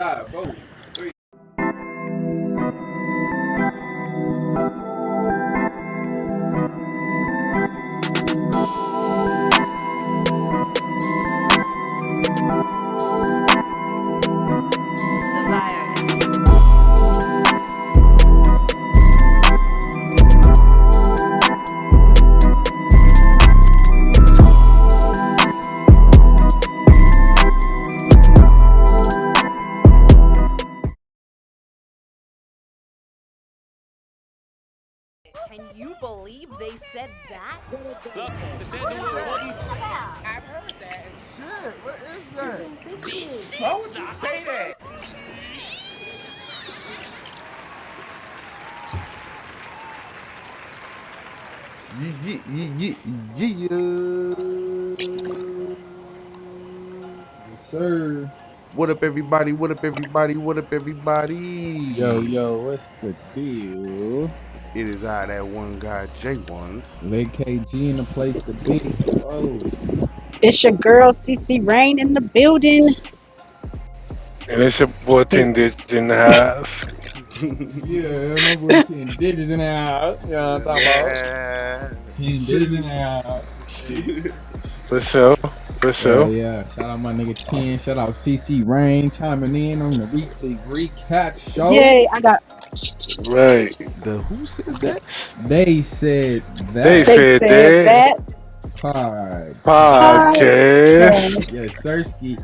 5, 4, 3. Can you believe they said that? Look, they said the world wouldn't. I've heard that. Shit, what is that? Why would you say that? Yeah. Yes, sir. What up, everybody? What up, everybody? What up, everybody? Yo, what's the deal? It is I, that one guy, J1s. Leg KG in the place to be. Hello. It's your girl CC Rain in the building. And it's your boy 10 Digits in the house. Yeah, my boy 10 digits in the house. You know what I'm talking about? Yeah. 10 digits in the house. For sure. For Oh, sure. yeah. Shout out my nigga 10. Shout out CC Rain chiming in on the weekly recap show. Yay, I got. Right. Who said that? They said that. They said that. Podcast. Yes, Sirski.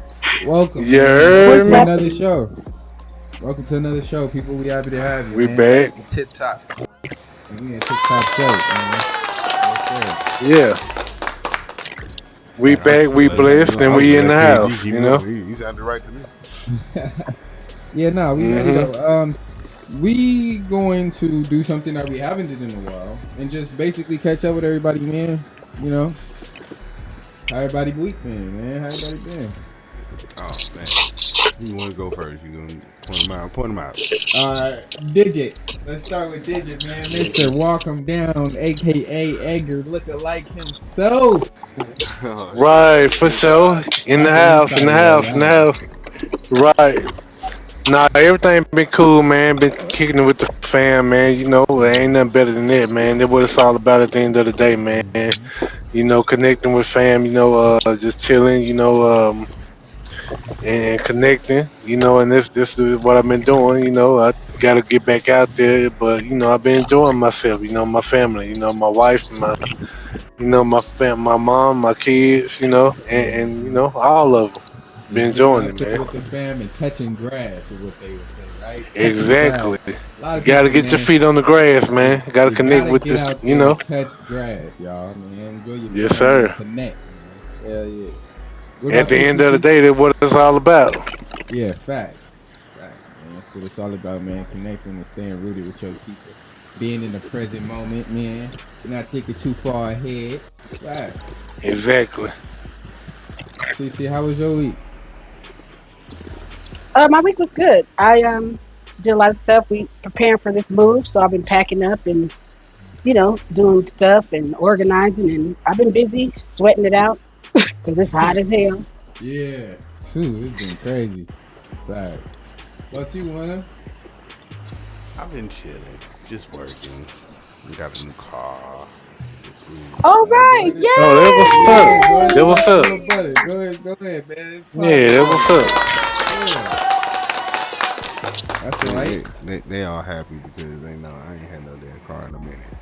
Welcome. You Man. heard Welcome me? to another show. Welcome to another show, people. We happy to have you. We man. back. Tip top. And we in Tip Top Show, man. Yes, Yeah. We back, we blessed, and we in the house, you know? He sounded right to me. sir. Yeah, no, we ready though. We going to do something that we haven't did in a while, and just basically catch up with everybody, man. You know, how everybody week been, man. How everybody been? Oh, man. You want to go first? You going to point him out? Point him out. Digit. Let's start with Digit, man. Mr. Walk 'em Down, a.k.a. Edgar, looking like himself. Oh, Right, for sure. In the house, in the house, in the house. Right. Nah, everything been cool, man. Been kicking it with the fam, man. You know, there ain't nothing better than that, man. That's what it's all about at the end of the day, man. You know, connecting with fam, you know, just chilling, you know, and connecting, you know, and this is what I've been doing, you know. I gotta get back out there, but you know, I've been enjoying myself, you know, my family, you know, my wife, my mom, my kids, you know, and you know, all of them. Been Just being enjoying out it, there man. with the fam and touching grass is what they would say, right? Touching Exactly. grass. A lot of Gotta people, get your man, feet on the grass, man. Gotta you connect gotta with get this, out you there know. and touch grass, y'all, man. Enjoy your Yes, family and sir. connect, man. Hell yeah. What At about the you, end of the CC? day, that's what it's all about. Yeah, facts. Facts, man. That's what it's all about, man. Connecting and staying rooted with your people. Being in the present moment, man. Not thinking too far ahead. Facts. Exactly. CC, how was your week? My week was good. I did a lot of stuff. We preparing for this move, so I've been packing up and doing stuff and organizing, and I've been busy sweating it out because it's hot as hell. Yeah, too. It's been crazy. Fact. What you want? I've been chilling, just working. We got a new car this week. All Go right, ahead. Oh, that was Yeah, go up. ahead That and was bust up. your butter. Go ahead, man. It's Yeah, popping that off, was man. up. Yeah, that's right. They all happy because they know I ain't had no damn car in a minute.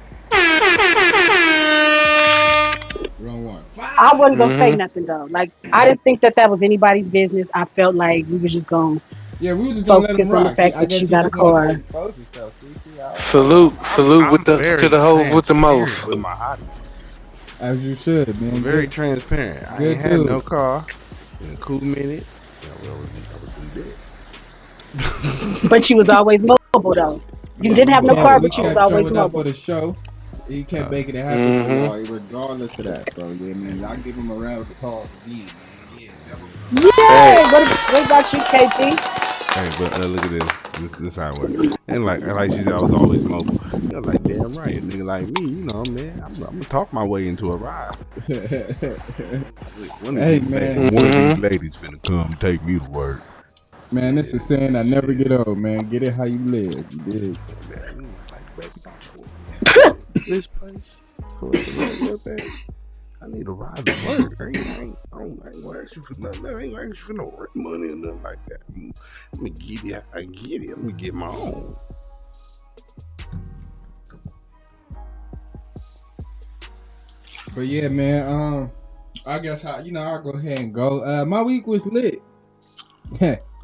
Wrong one. I Five. wasn't gonna say Hmm. nothing though. Like I didn't think that was anybody's business. I felt like we were just gonna Yeah, we were just gonna let him focus on the rock. fact I that you guess you got a just wanted to car. expose yourself. See, Salute with I'm the to very the hoes with the transparent most. with my audience. as you should, I'm man. very transparent. I ain't Good had no dude. car in a cool minute. I was in bed. But you was always mobile though. You Yeah, didn't have no car, we but you was kept always showing up for mobile. the show. He kept making it happen for Hmm. y'all, regardless of that. So yeah, man, y'all give him a round of applause again, man. Yeah, never. Yay! What about you, KG? Hey, but look at this how it works. And like she said, I was always mobile. You know, like damn right, a nigga like me, you know, man, I'm gonna talk my way into a ride. One of Hey, these man. one of these Hmm. ladies finna come take me to work. Man, this is saying I never get old, man. Get it how you live. You dig? Man, he was like, baby, don't you want me to this place? So I said, look, baby, I need a ride to work. I ain't gonna ask you for nothing. I ain't gonna ask you for no rent money or nothing like that. Let me get it. I get it. Let me get my own. But yeah, man. I guess I'll go ahead and go. My week was lit.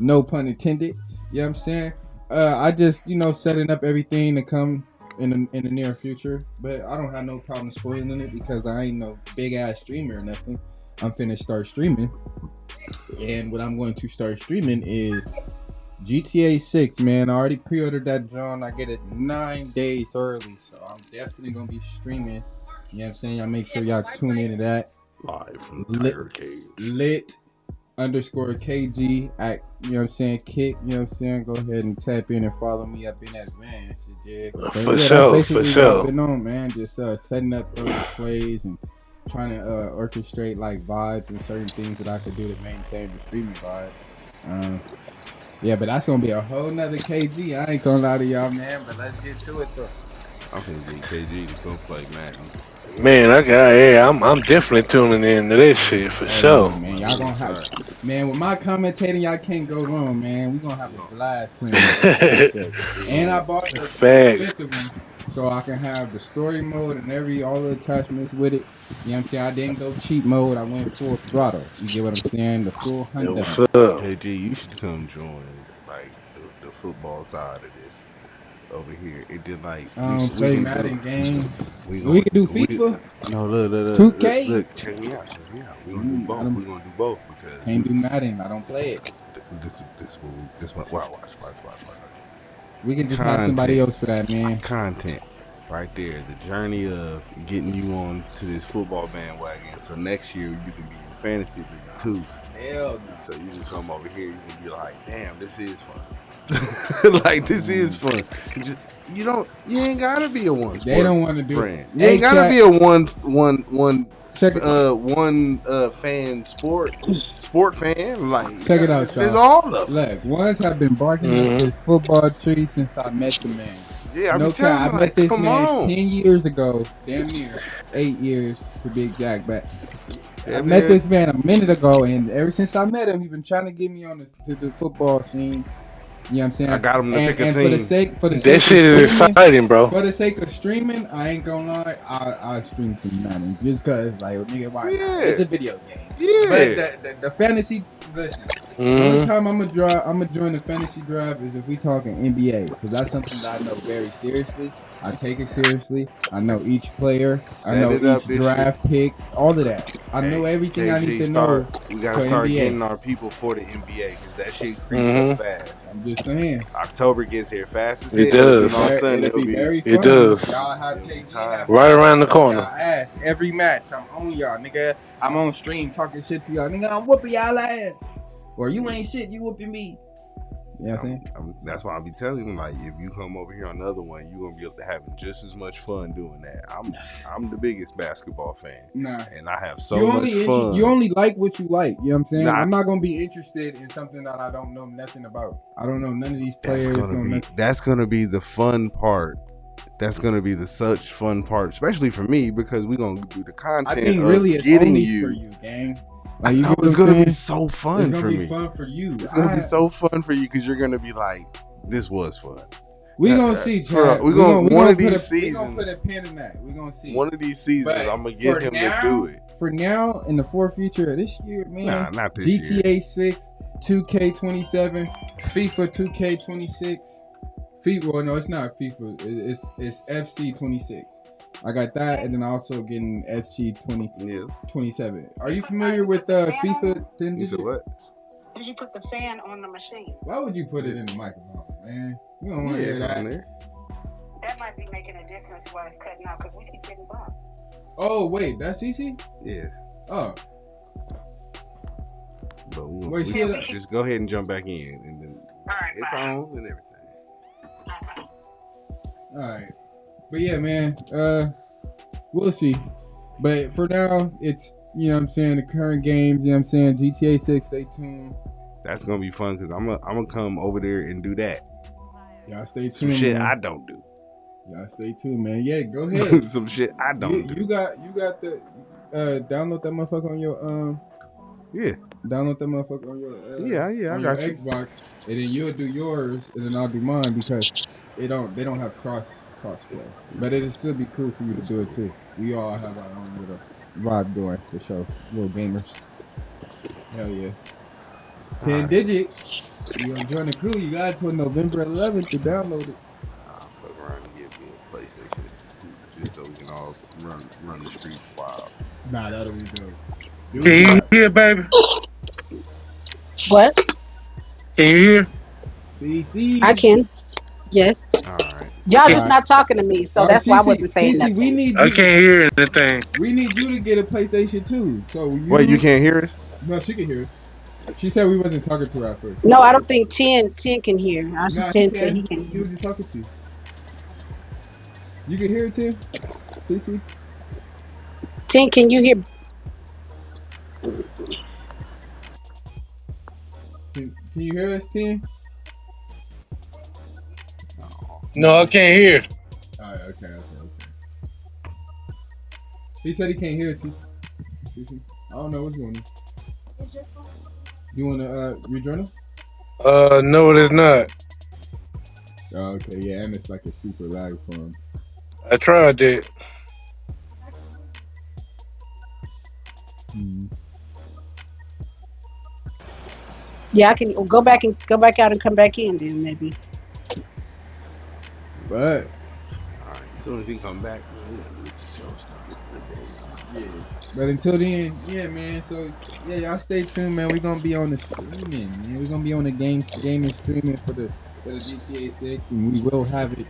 No pun intended. You know what I'm saying? I just, setting up everything to come in the near future. But I don't have no problem spoiling it because I ain't no big ass streamer or nothing. I'm finna start streaming. And what I'm going to start streaming is GTA 6, man. I already pre-ordered that John. I get it 9 days early. So I'm definitely gonna be streaming. You know what I'm saying? Y'all make sure y'all tune into that. Live from the Tiger Cage. Lit _KG at, you know what I'm saying, Kick, you know what I'm saying? Go ahead and tap in and follow me up in advance. For sure, that's basically for sure. what I've been on, man. Just setting up those plays and trying to orchestrate like vibes and certain things that I could do to maintain the streaming vibe. Yeah, but that's gonna be a whole nother KG. I ain't gonna lie to y'all, man, but let's get to it though. I'm finna get KG to go play Madden. Man, I'm definitely tuning in to this shit for sure. Yeah, man, y'all gonna have, man, with my commentating, y'all can't go wrong, man. We gonna have a blast playing this GTA. And I bought the expensive one so I can have the story mode and all the attachments with it. You know what I'm saying? I didn't go cheap mode. I went full throttle. You get what I'm saying? The full hunt. What's up? KG, you should come join like the football side of this over here. It did like we play Madden games. We can do FIFA. No, look, 2K. Look, check me out. We gonna do both. We gonna do both because can't do Madden. I don't play it. This watch. We can just have somebody else for that, man. Content. Right there, the journey of getting you on to this football bandwagon. So next year you can be in the fantasy league too. Hell, so you can come over here. You can be like, "Damn, this is fun." Like this is fun. You ain't gotta be a one. They don't want to do it. You ain't gotta be a one sport fan. Like check it out, y'all. There's all of them. Look, ones have been barking up this football tree since I met the man. Yeah, I met this man 10 years ago, damn near 8 years to be exact. But I met this man a minute ago, and ever since I met him, he's been trying to get me on the football scene. You know what I'm saying? I got him to pick a team. For the sake that shit is exciting, bro. For the sake of streaming, I ain't gonna lie, I stream some Madden just cause, like, nigga, why? Yeah. It's a video game. Yeah. But the fantasy. Listen, the only time I'm gonna join the fantasy draft is if we talking NBA, because that's something that I know very seriously. I take it seriously. I know each player. I know each draft pick. All of that. I know everything I need to know. We gotta start getting our people for the NBA because that shit creeps up fast. I'm just saying. October gets here fast as it does. All of a sudden it'll be very fun. It does. Y'all have KG right around the corner. Y'all ass every match. I'm on y'all, nigga. I'm on stream talking shit to y'all, nigga. I'm whooping y'all ass. Or you ain't shit, you whooping me. You know what I'm saying? That's why I be telling you, like, if you come over here on the other one, you're gonna be having just as much fun doing that. I'm the biggest basketball fan. Nah. And I have so much fun. You only like what you like. You know what I'm saying? I'm not gonna be interested in something that I don't know nothing about. I don't know none of these players. That's gonna be the fun part. That's gonna be the such fun part, especially for me, because we're gonna do the content. I think really it's only for you, gang. Like, you know it's gonna be so fun for me. It's gonna be fun for you. It's gonna be so fun for you because you're gonna be like, "This was fun." We gonna see, Chad. We gonna one of these seasons. We gonna put a pin in that. We gonna see. One of these seasons, I'm gonna get him to do it. For now, in the far future of this year, man. Nah, not this GTA year. 6, 2K27, FIFA 2K26. FIFA. Well, no, it's not FIFA. It's FC 26. I got that, and then also getting FC 27. Are you familiar with FIFA? You said what? Did you put the fan on the machine? Why would you put it in the microphone, man? You don't want to hear that. That might be making a difference while it's cutting out because we keep getting bumped. Oh, wait, that's easy? Yeah. Oh. But we just go ahead and jump back in, and then it's on and everything. All right. But yeah, man, we'll see. But for now, it's, you know what I'm saying, the current games, you know what I'm saying, GTA 6, stay tuned. That's gonna be fun because I'm gonna come over there and do that. Y'all stay tuned. Some shit man. I don't do. Y'all stay tuned, man. Yeah, go ahead. Some shit I don't do. You got the download that motherfucker on your Yeah. Download that motherfucker on your yeah, I got you. Xbox, and then you'll do yours, and then I'll do mine because they don't have cross play, but it'll still be cool for you to do it too. We all have our own little vibe going for sure. Little gamers. Hell yeah. 10-digit. You gonna join the crew? You got until November 11th to download it. I'll fuck around and get me a PlayStation just so we can all run the streets wild. Nah, that'll be dope. Can you hear, baby? What? Can you hear? CC. I can. Yes. All right. Y'all just not talking to me, so that's why I wasn't saying nothing. We need you. I can't hear anything. We need you to get a PlayStation 2. So Wait, you can't hear us? No, she can hear us. She said we wasn't talking to her at first. No, I don't think 10 can hear. I Nah, 10 said he can He hear. was just talking to you. You can hear it too? CC? 10, can you hear? Can you hear us, 10? No, I can't hear. Alright, okay. He said he can't hear it, CC. I don't know what's going on. You wanna rejoin him? No, it is not. Oh, okay, yeah, and it's like a super lag for him. I tried that. Yeah, I can go back out and come back in then maybe. But all right, as soon as he come back, the show starts. Yeah. But until then, yeah, man. So yeah, y'all stay tuned, man. We're gonna be on the streaming, man. We're gonna be on the gaming streaming for the GTA 6, and we will have it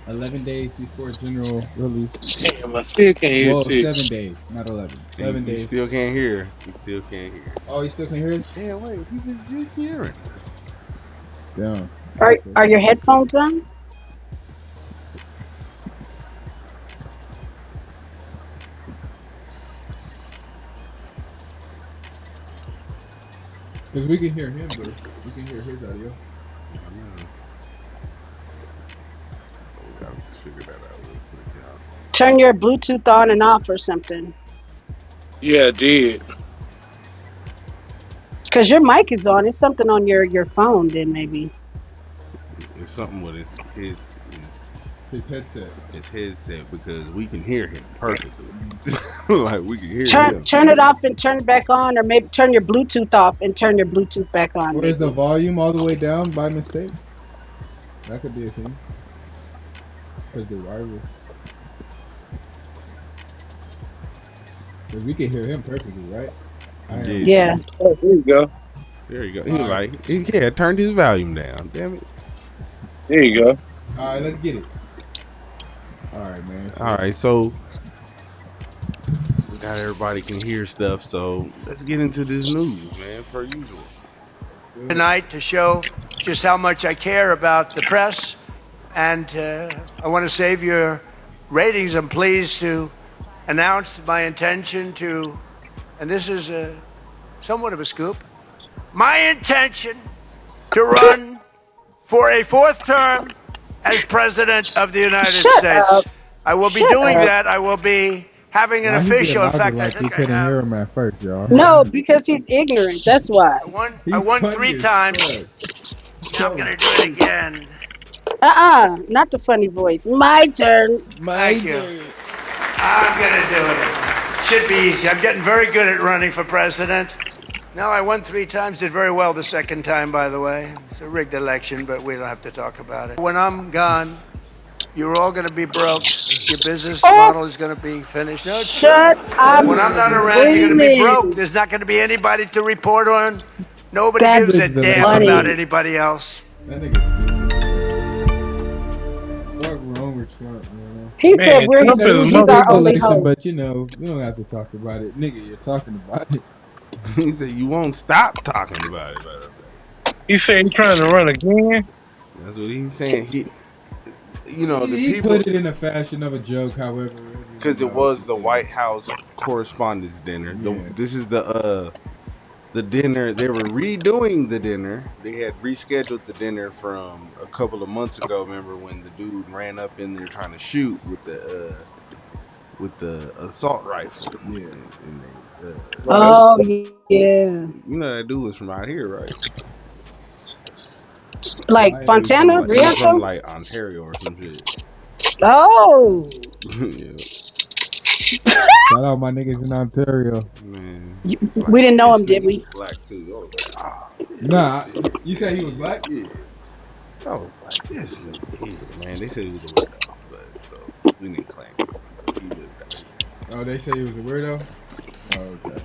11 days before general release. Damn, I still can't hear. Well, 7 days, not 11. 7 days. You still can't hear. You still can't hear. Oh, you still can't hear us? Yeah, wait. You was just hearing us. Damn. Are your headphones on? Because we can hear him, bro. We can hear his audio. So we gotta figure that out real quick, y'all. Turn your Bluetooth on and off or something. Yeah, I did. Because your mic is on. It's something on your phone then maybe. It's something with his headset. His headset, because we can hear him perfectly. Like we can hear him. Turn it off and turn it back on, or maybe turn your Bluetooth off and turn your Bluetooth back on. Where's the volume all the way down by mistake? That could be a thing. Because the wireless. Because we can hear him perfectly, right? Yeah. Oh, there you go. There you go. He turned his volume down. Damn it. There you go. All right, let's get it. All right, man. All right, so we got everybody can hear stuff. So let's get into this news, man, per usual. Tonight to show just how much I care about the press, and I want to save your ratings. I'm pleased to announce my intention to, and this is somewhat of a scoop, my intention to run for a 4th term as President of the United States. I will be doing that. I will be having an official. In fact, I think we couldn't hear him at first, y'all. No, because he's ignorant. That's why. I won 3 times. Now I'm gonna do it again. Not the funny voice. My turn. Thank you. I'm gonna do it. Should be easy. I'm getting very good at running for president. No, I won 3 times. Did very well the 2nd time, by the way. It's a rigged election, but we don't have to talk about it. When I'm gone, you're all going to be broke. Your business model is going to be finished. No, shut up. When I'm not around, you're going to be broke. There's not going to be anybody to report on. Nobody gives a damn about anybody else. That nigga's fuck wrong with Trump, man. He said he's our only hope. But you know, we don't have to talk about it. Nigga, you're talking about it. He said you won't stop talking about it. Brother. He said he's trying to run again. That's what he's saying. He people put it in a fashion of a joke, however, because it was the White House Correspondents' Dinner. Yeah. This is the the dinner. They were redoing the dinner. They had rescheduled the dinner from a couple of months ago. Remember when the dude ran up in there trying to shoot with the assault rifle? Yeah. And they, Oh yeah. you know that dude was from out here, right? Like He was Fontana, He was from Rialto. like Ontario or some shit. Oh, Yeah, Shout out my niggas in Ontario. man. You- It's like, we didn't know this him, did nigga we? was black too. I was like, Nah, you said he was black? yeah. I was like, this nigga is, man. They said he was a weirdo, but so we didn't claim him. But he lived out here. Oh, they say he was a weirdo? Oh, okay.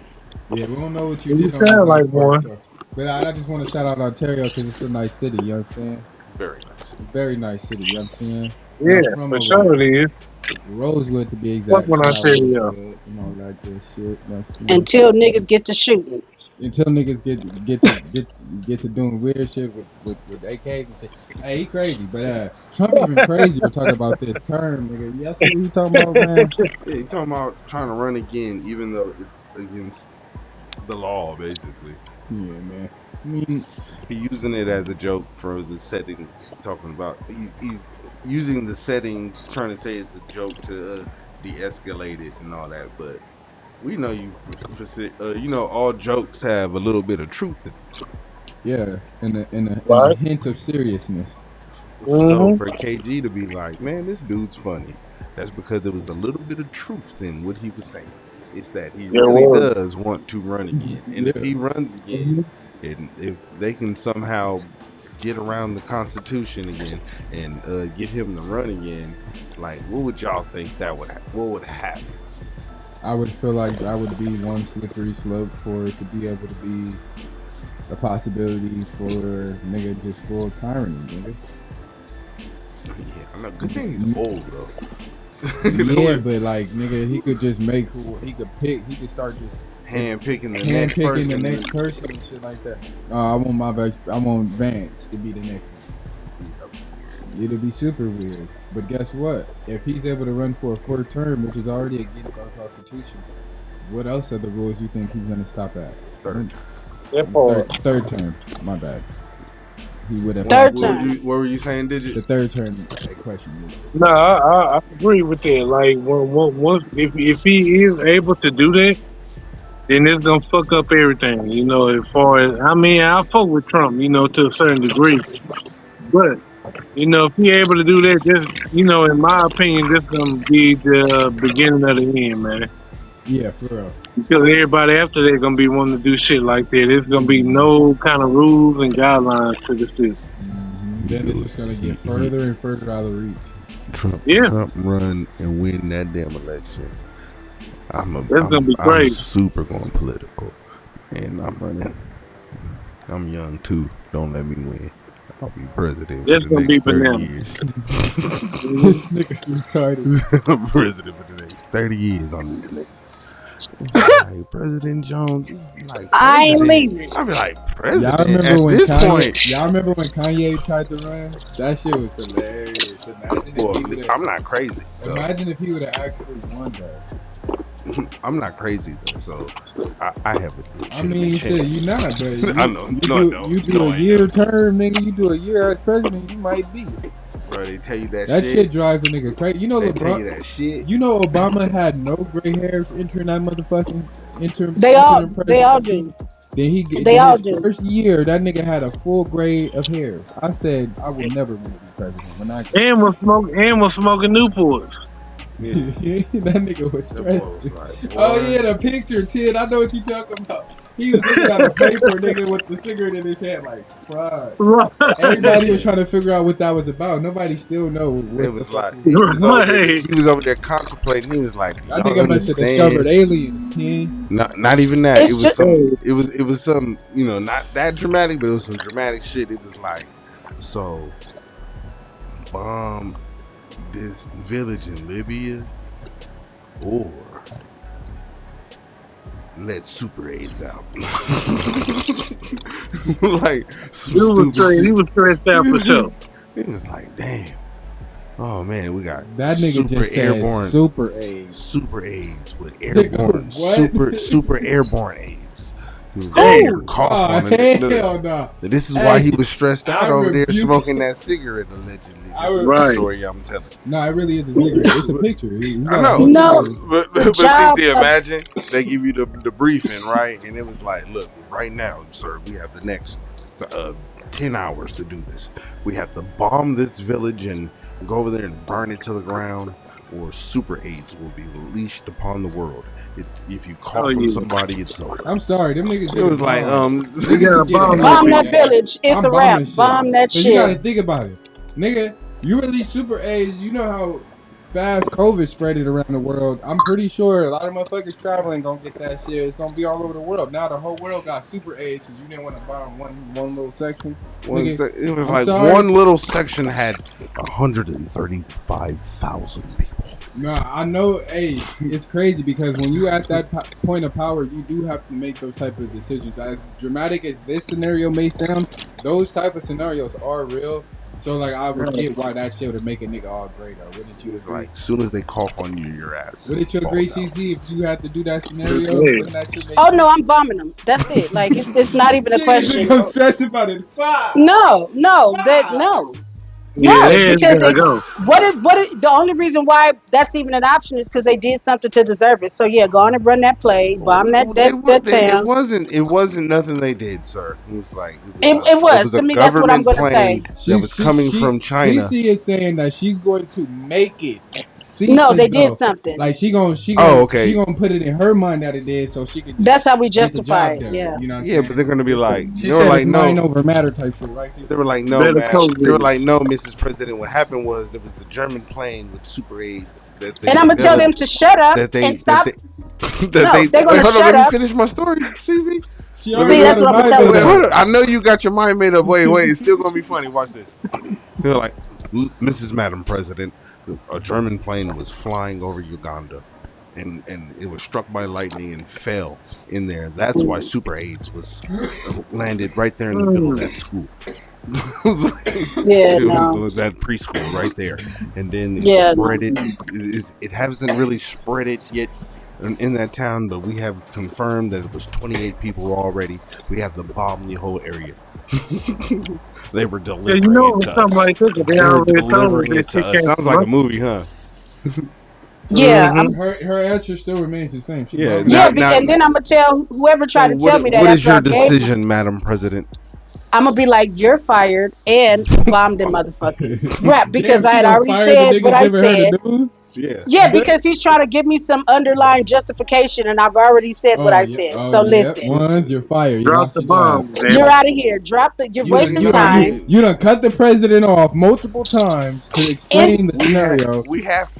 Yeah, we don't know what you You did on sound this like last part, one. so. But I just want to shout out Ontario because it's a nice city, you know what I'm saying? Very nice. Very nice city, you know what I'm saying? Yeah, I'm from for over sure it is. Rosewood to be exact. Fuck when I Shout out tell you. Rosewood and all that good shit, you know what I'm saying? Until niggas get to shooting. Until niggas get to doing weird shit with AKs and shit. Hey, he crazy, but Trump even crazier talking about this term, nigga. Y'all see what he talking about, man? Yeah, he talking about trying to run again, even though it's against the law, basically. Yeah, man. I mean, He using it as a joke for the setting. Talking about he's using the setting, trying to say it's a joke to de-escalate it and all that. But we know you know all jokes have a little bit of truth in it. yeah, and a Right. hint of seriousness. So for KG to be like, man, this dude's funny, that's because there was a little bit of truth in what he was saying. It's that he really was. does want to run again, and if he runs again, and if they can somehow get around the Constitution again and get him to run again, like, what would y'all think what would happen? I would feel like I would be one slippery slope for it to be able to be a possibility for nigga just full tyranny, nigga. Yeah, I know. Good thing he's old though. Yeah, but like nigga, he could just make who he could pick. He could start just hand picking the next person and shit like that. I want Vance to be the next one. It'll be super weird. But guess what? If he's able to run for a fourth term, which is already against our constitution, what else are the rules you think he's gonna stop at? Third term. My bad. He would have. Third term. What were you saying, Digit? The third term question. No, I agree with that. Like, once if he is able to do that, then it's gonna fuck up everything. You know, as far as I fuck with Trump, you know, to a certain degree, but you know, if he able to do that, just you know, in my opinion, this gonna be the beginning of the end, man. Yeah, for real. Because everybody after that gonna be wanting to do shit like that. There's gonna be no kind of rules and guidelines to this shit. Then it's just gonna get further and further out of reach. Trump run and win that damn election. That's gonna be I'm great. super going political, and I'm running. I'm young too. Don't let me win. I'll be president That's for the gonna be next 30 banana. years. This nigga's retarded. I'm president for the next 30 years on these niggas. It's like President Jones. Like, I ain't leaving. I'd be like, president Y'all remember at when this Kanye? point. Y'all remember when Kanye tried to run? That shit was hilarious. Imagine Well, if he would've- I'm not crazy. So. Imagine if he would have actually won that. I'm not crazy though, so I have a I mean, shit, you not, but you, I know. you No, I do, don't. you do No, a I year don't. term, nigga. You do a year as president, you might be. Bro, they tell you that That shit. shit drives a nigga crazy. You know, They tell you LeBron. that shit. You know, Obama had no gray hairs entering that motherfucking interim. They all presidency. do. Then They all his do. first year, that nigga had a full gray of hairs. I said I would never want to be president. When I And was smoking Newports. that nigga was That boy stressed. was like, Oh boy. yeah, the picture, Tid. I know what you talking about. He was looking at a paper, nigga, with the cigarette in his hand, like fried. Everybody was trying to figure out what that was about. Nobody still know what It the was fuck. like he was over there contemplating. He was like, That y'all nigga must have understand? discovered aliens, Ken. Not even that. It's It was just- some. It was some. You know, not that dramatic, but it was some dramatic shit. It was like, so bomb this village in Libya, or let Super AIDS out. Like some stupid shit. He was stressed out for sure. It was like, damn. Oh man, we got That nigga super just said airborne, super AIDS. super AIDS with airborne, What? super airborne AIDS. He was over Who? cough Oh, on it. hell no. This is why he was stressed out I over there rebuke smoking you. that cigarette allegedly. I This is re- the Right. story I'm telling. No, it really is a cigarette. It's a picture. You I gotta know. post it No. later. But Job CC, of- imagine they give you the briefing, right? And it was like, look, right now, sir, we have the next 10 hours to do this. We have to bomb this village and go over there and burn it to the ground, or super AIDS will be released upon the world. If you cough on somebody, it's over. I'm sorry, them niggas. It was like, You gotta bomb Bomb that. that village. It's I'm a wrap. bombing shit. Bomb that 'Cause you gotta shit. think about it, nigga. You release super AIDS. You know how fast COVID spread it around the world. I'm pretty sure a lot of motherfuckers traveling gonna get that shit. It's gonna be all over the world. Now the whole world got super AIDS because you didn't want to bomb one little section. Nigga, it was I'm like sorry. one little section had 135,000 people. Nah, I know. Hey, it's crazy because when you at that point of power, you do have to make those type of decisions. As dramatic as this scenario may sound, those type of scenarios are real. So like, I would get why that shit would make a nigga all great. Or wouldn't you? It's like, as soon as they cough on you, your ass. Wouldn't you agree, falls out. CC? If you had to do that scenario, Yeah. wouldn't that shit make Oh no, I'm bombing them. That's it. Like it's not even a question. I'm stressing about it. Fuck. No. No. Yeah, Because gotta go. what is the only reason why that's even an option is because they did something to deserve it. So yeah, go on and run that play, bomb that town. It wasn't nothing they did, sir. It was like It was. a To me, that's what I'm government gonna say. plane that was coming from China. CC is saying that she's going to make it. No, they seamless, did something. Like she gonna okay. she gonna put it in her mind that it did, so she could. That's how we get the justify job it. done, Yeah. you know. What I'm Yeah, saying? but they're gonna be like, She they were said like, it's no. mind over matter type shit, right? CC? They were like, no, Better man. code They were it. like, no, Mrs. President. What happened was there was the German plane with super AIDS that they And I'm gonna tell them to shut up and stop. That No, they they're gonna wait, hold on, shut let me up. finish my story, CZ. She already See, that's got what I'm her telling mind Wait, made hold up. on. I know you got your mind made up. Wait, it's still gonna be funny. Watch this. They're like, Mrs. Madam President, a German plane was flying over Uganda, and it was struck by lightning and fell in there. That's why Super AIDS was landed right there in the middle of that school. It was that preschool right there, and then it spread it. It hasn't really spread it yet in that town, but we have confirmed that it was 28 people already. We have to bomb the whole area. They were delivering it to something us. like this. They They were already told delivering us it to that us. she Sounds can't like a smoke. movie, huh? Yeah. Her answer still remains the same. She Yeah, probably- now- And then I'm gonna tell whoever tried to tell me that. What is after your I gave them, decision, Madam President? I'm gonna be like, you're fired and bomb them motherfuckers. Right, because Damn, I she had gonna already fire said the nigga what I giving her said. the news? Yeah. Yeah, because he's trying to give me some underlying justification, and I've already said what I said. So listen, Once you're fired, you Drop lost the your job. bomb. you're out of here. Drop the. You're wasting time. You done cut the president off multiple times to explain the scenario. We have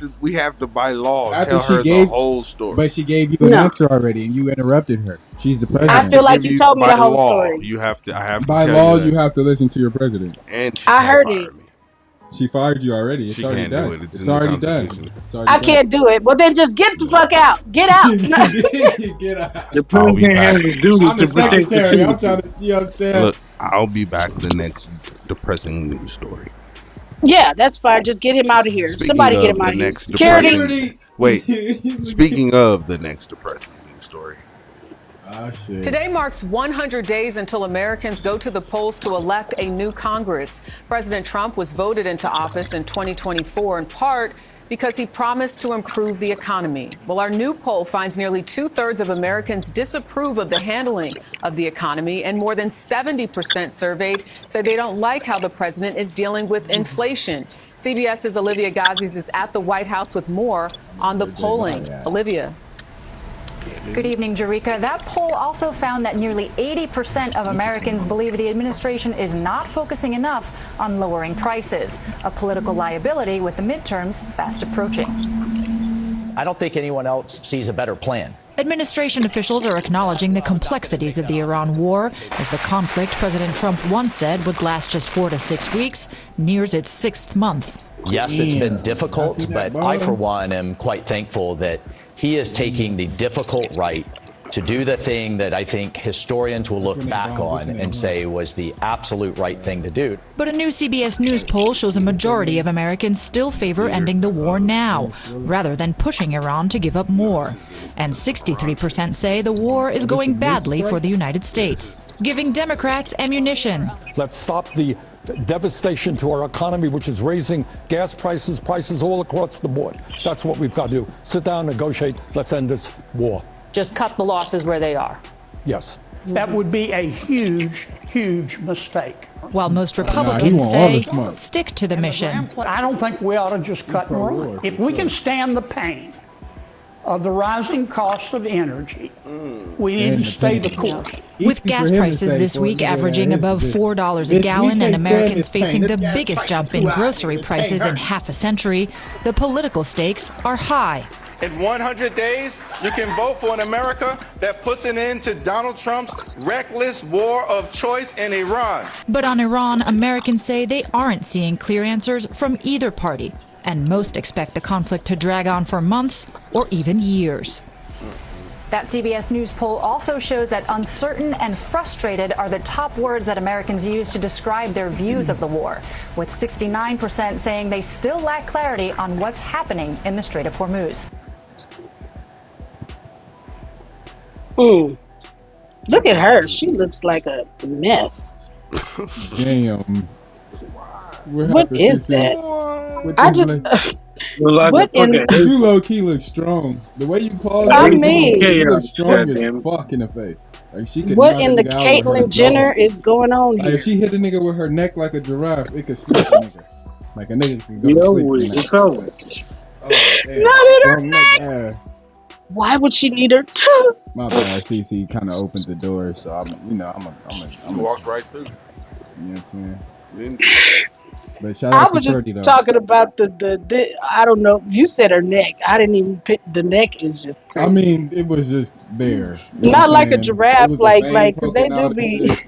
to by law After tell she her gave, the whole story. but she gave you an answer already, and you interrupted her. She's the president. I feel like you told me by the whole law, story. You have to. I have By to. law, you have to listen to your president. And she I can't heard fire it. me. She fired you already. It's She already can't done. do it. It's It's in the already done. Constitution. It's already I done. can't do it. Well, then just get the fuck out. Get out. Get out. The I'll be president has back. a duty I'm to the protect the secretary. I'm citizens. trying to. You know what I'm saying? Look, I'll be back the next depressing news story. Yeah, that's fine. Just get him out of here. Speaking Somebody of get him the out of here. next Security. depressing- Wait, speaking of the next depressing news story. Shit. Today marks 100 days until Americans go to the polls to elect a new Congress. President Trump was voted into office in 2024 in part because he promised to improve the economy. Well, our new poll finds nearly 2/3 of Americans disapprove of the handling of the economy, and more than 70% surveyed say they don't like how the president is dealing with inflation. CBS's Olivia Gazis is at the White House with more on the polling. Olivia. Good evening, Jerika. That poll also found that nearly 80% of Americans believe the administration is not focusing enough on lowering prices, a political liability with the midterms fast approaching. I don't think anyone else sees a better plan. Administration officials are acknowledging the complexities of the Iran war as the conflict President Trump once said would last just 4 to 6 weeks nears its 6th month. Yes, it's been difficult, but I, for one, am quite thankful that he is taking the difficult right to do the thing that I think historians will look back on and say was the absolute right thing to do. But a new CBS News poll shows a majority of Americans still favor ending the war now, rather than pushing Iran to give up more. And 63% say the war is going badly for the United States, giving Democrats ammunition. Let's stop the devastation to our economy, which is raising gas prices all across the board. That's what we've got to do. Sit down, negotiate. Let's end this war. Just cut the losses where they are. Yes. That would be a huge, huge mistake. While most Republicans say stick to the mission. I don't think we ought to just cut and run. If we can stand the pain of the rising cost of energy, we need to stay the course. With gas prices this week averaging above $4 a gallon and Americans facing the biggest jump in grocery prices in half a century, the political stakes are high. In 100 days, you can vote for an America that puts an end to Donald Trump's reckless war of choice in Iran. But on Iran, Americans say they aren't seeing clear answers from either party, and most expect the conflict to drag on for months or even years. That CBS News poll also shows that uncertain and frustrated are the top words that Americans use to describe their views of the war, with 69% saying they still lack clarity on what's happening in the Strait of Hormuz. Look at her. She looks like a mess. Damn. What is that? You low key look strong. The way you pause, you look strong as fuck in the face. Like she could. What in the Caitlyn Jenner is going on here? Like if she hit a nigga with her neck like a giraffe, it could snap a nigga. Like a nigga can go to sleep. It's over. Not in her neck. Why would she need her? My bad. CC kind of opened the door, so I'm walked right through. You know what I'm saying? But shout out I was to Shorty just though. talking about the I don't know. You said her neck. I didn't even pick the neck. Is just crazy. I mean, it was just there. You know Not what I'm like a saying? giraffe, It was a like vein 'cause they poking do out be. and shit.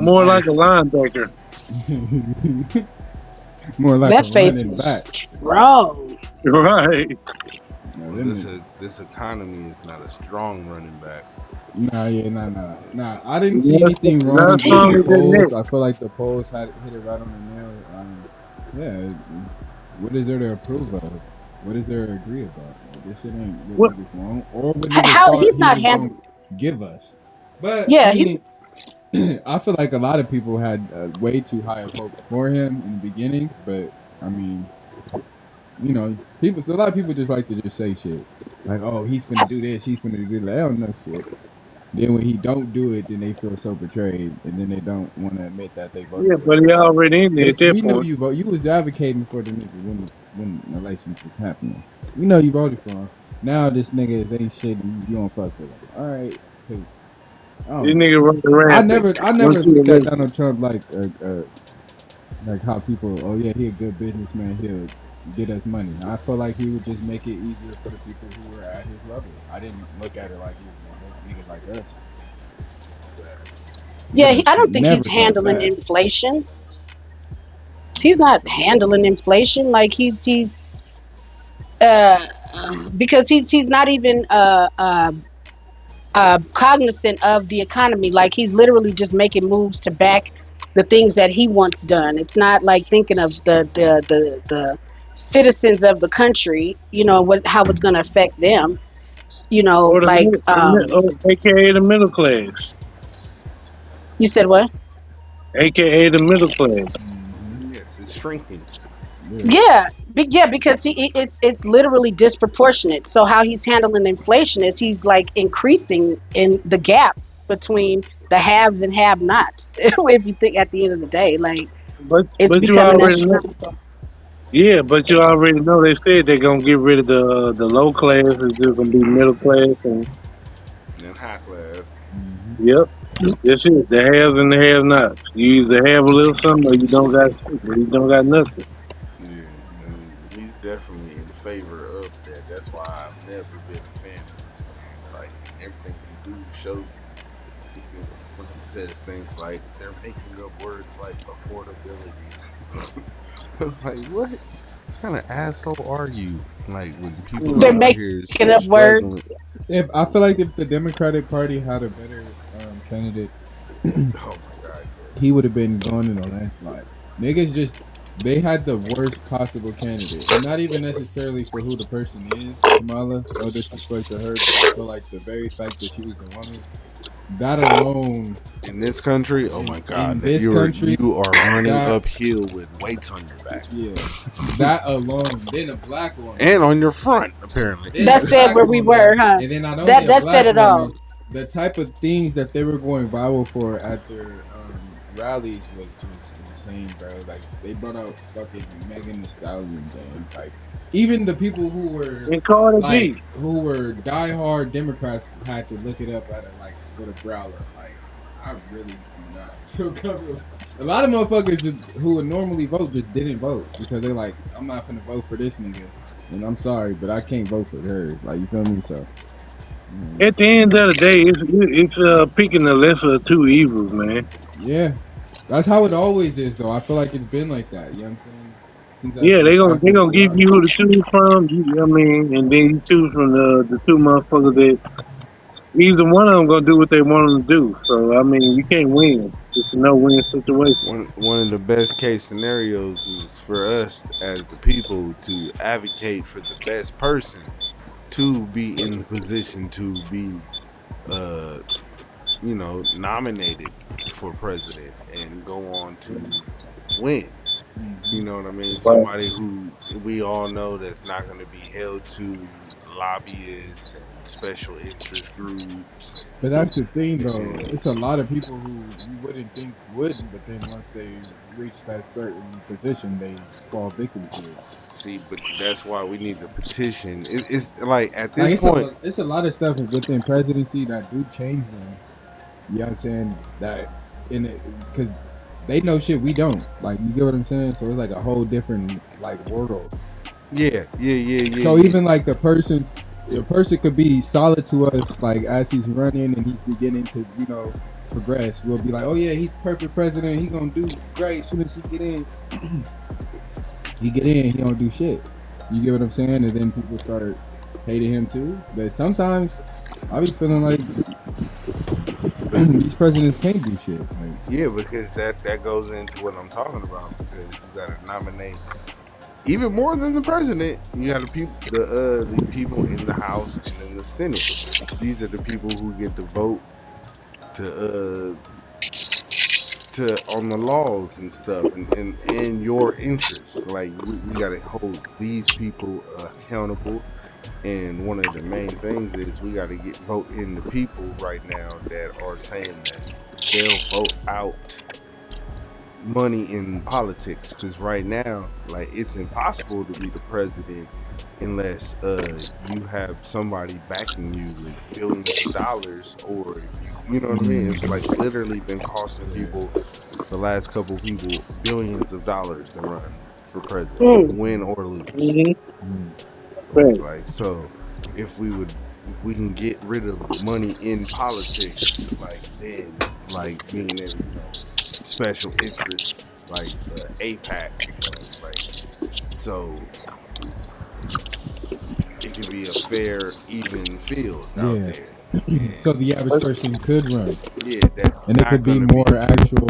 More like a linebacker. More like That a face running was back. strong. Right. No, this economy is not a strong running back. Nah. I didn't see anything wrong with the polls. I feel like the polls hit it right on the nail. What is there to approve of? What is there to agree about? Like, this shit ain't what niggas want, or what niggas thought he's he not was handling. gonna give us. But Yeah, I mean, I feel like a lot of people had way too high of hopes for him in the beginning. But I mean, you know, a lot of people just like to just say shit like, "Oh, he's finna do this, he's finna do that." They don't know shit. Then when he don't do it, then they feel so betrayed, and then they don't want to admit that they voted. Yeah, but he already in there. We know you vote. You was advocating for the nigga when the elections was happening. We know you voted for him. Now this nigga ain't shit, and you don't fuck with him. All right. This nigga running around. I never looked at Donald Trump like how people. Oh yeah, he a good businessman. He'll get us money. I feel like he would just make it easier for the people who were at his level. I didn't look at it like he was gonna help niggas like us. Yeah, I don't think he's handling inflation. He's not handling inflation like he's because he's not even cognizant of the economy. Like he's literally just making moves to back the things that he wants done. It's not like thinking of the citizens of the country. You know how it's going to affect them. You know, or like AKA the middle class. You said what? AKA the middle class. Yes, it's shrinking. Yeah, because it's literally disproportionate. So how he's handling inflation is he's like increasing in the gap between the haves and have-nots. If you think at the end of the day, like it's but you becoming already know. Yeah, but you already know they said they're gonna get rid of the low class. It's just gonna be middle class and high class. Yep. That's it. The haves and the have-nots. You either have a little something or you don't got shit, or you don't got nothing. Yeah, he's definitely in favor of that. That's why I've never been a fan of this man. Like everything he do shows you. When he says things like they're making up words like affordability. It's like, what kind of asshole are you? Like when people they're are out here making up words. If I feel like if the Democratic Party had a better candidate, Oh my god. he would have been gone in a landslide. Niggas just they had the worst possible candidate, and not even necessarily for who the person is, Kamala. No disrespect to her, but I feel like the very fact that she was a woman, that alone In this country, oh my god, in this you country, are running that- uphill with weights on your back. Yeah, that alone. Then a black woman, And on your front, apparently. Then That a said black where we woman, were, huh? And then not only That a black said it all. woman, the type of things that they were going viral for at their rallies was just insane, bro. Like they brought out fucking Megan Thee Stallion, man. Like even the people who were who were diehard Democrats had to look it up at it like with a growler. Like I really do not feel comfortable. A lot of motherfuckers just, who would normally vote just didn't vote because they're like, I'm not finna vote for this nigga, and I'm sorry, but I can't vote for her. Like you feel me? So. At the end of the day, it's picking the lesser of two evils, man. Yeah, that's how it always is, though. I feel like it's been like that. You know what I'm saying? Since Yeah, they gonna give you who to choose from. You know what I mean, and then you choose from the two motherfuckers that either one of them gonna do what they want them to do. So I mean, you can't win. It's a no-win situation. One of the best case scenarios is for us as the people to advocate for the best person to be in the position to be, nominated for president and go on to win. You know what I mean? Somebody who we all know that's not going to be held to lobbyists and special interest groups. But that's the thing, though. It's a lot of people who you wouldn't think would, but then once they reach that certain position, they fall victim to it. See, but that's why we need a petition. It's like at this point, it's a lot of stuff within presidency that do change them. You know what I'm saying? That in it because they know shit we don't. Like you get what I'm saying? So it's like a whole different like world. Yeah. So even like the person could be solid to us, like as he's running and he's beginning to, progress. We'll be like, oh yeah, he's perfect president. He's gonna do great. As soon as he get in, he don't do shit. You get what I'm saying? And then people start hating him too. But sometimes I be feeling like these presidents can't do shit. Like, yeah, because that goes into what I'm talking about. Because you gotta nominate. Even more than the president, you got the people in the House and in the Senate. These are the people who get to vote to on the laws and stuff and in your interests. Like we gotta hold these people accountable. And one of the main things is we gotta vote in the people right now that are saying that they'll vote out money in politics, because right now, like, it's impossible to be the president unless you have somebody backing you with billions of dollars, or you know what I mean. It's like literally been costing people, the last couple of people, billions of dollars to run for president, win or lose. Like, so if we can get rid of money in politics, like then like being able to special interests like APAC, so it can be a fair, even field out there. So the average person could run. Yeah, that's and it could be more actual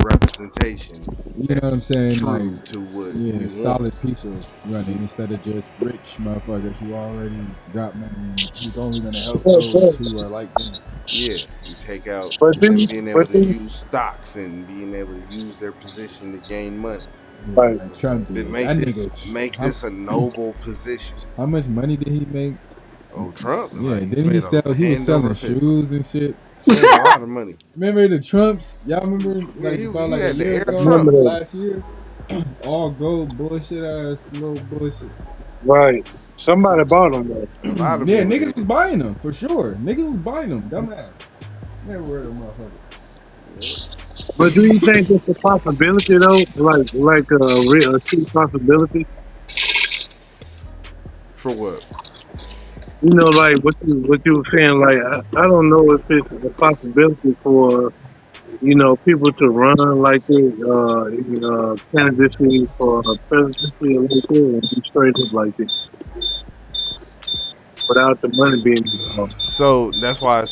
representation. You know what I'm saying? True like to what solid people running instead of just rich motherfuckers who already got money and who's only gonna help those who are like them. Yeah, you take out them being able to use stocks and being able to use their position to gain money. Right. Like Trump did. Make this a noble position. How much money did he make? Oh, Trump? Yeah, like, didn't he sell? He was selling shoes and shit. Spent a lot of money. Remember the Trumps? Y'all remember about a year ago, last year? All gold bullshit ass, no bullshit. Right. Somebody bought them though. Yeah, niggas was buying them for sure. Niggas was buying them. Dumbass. Never heard of motherfucker. But do you think it's a possibility though? Like a true possibility? For what? You know, like what you were saying. Like I don't know if it's a possibility for people to run like this, candidacy for presidency or like that, and be straight up like this. without the money being involved. So that's why I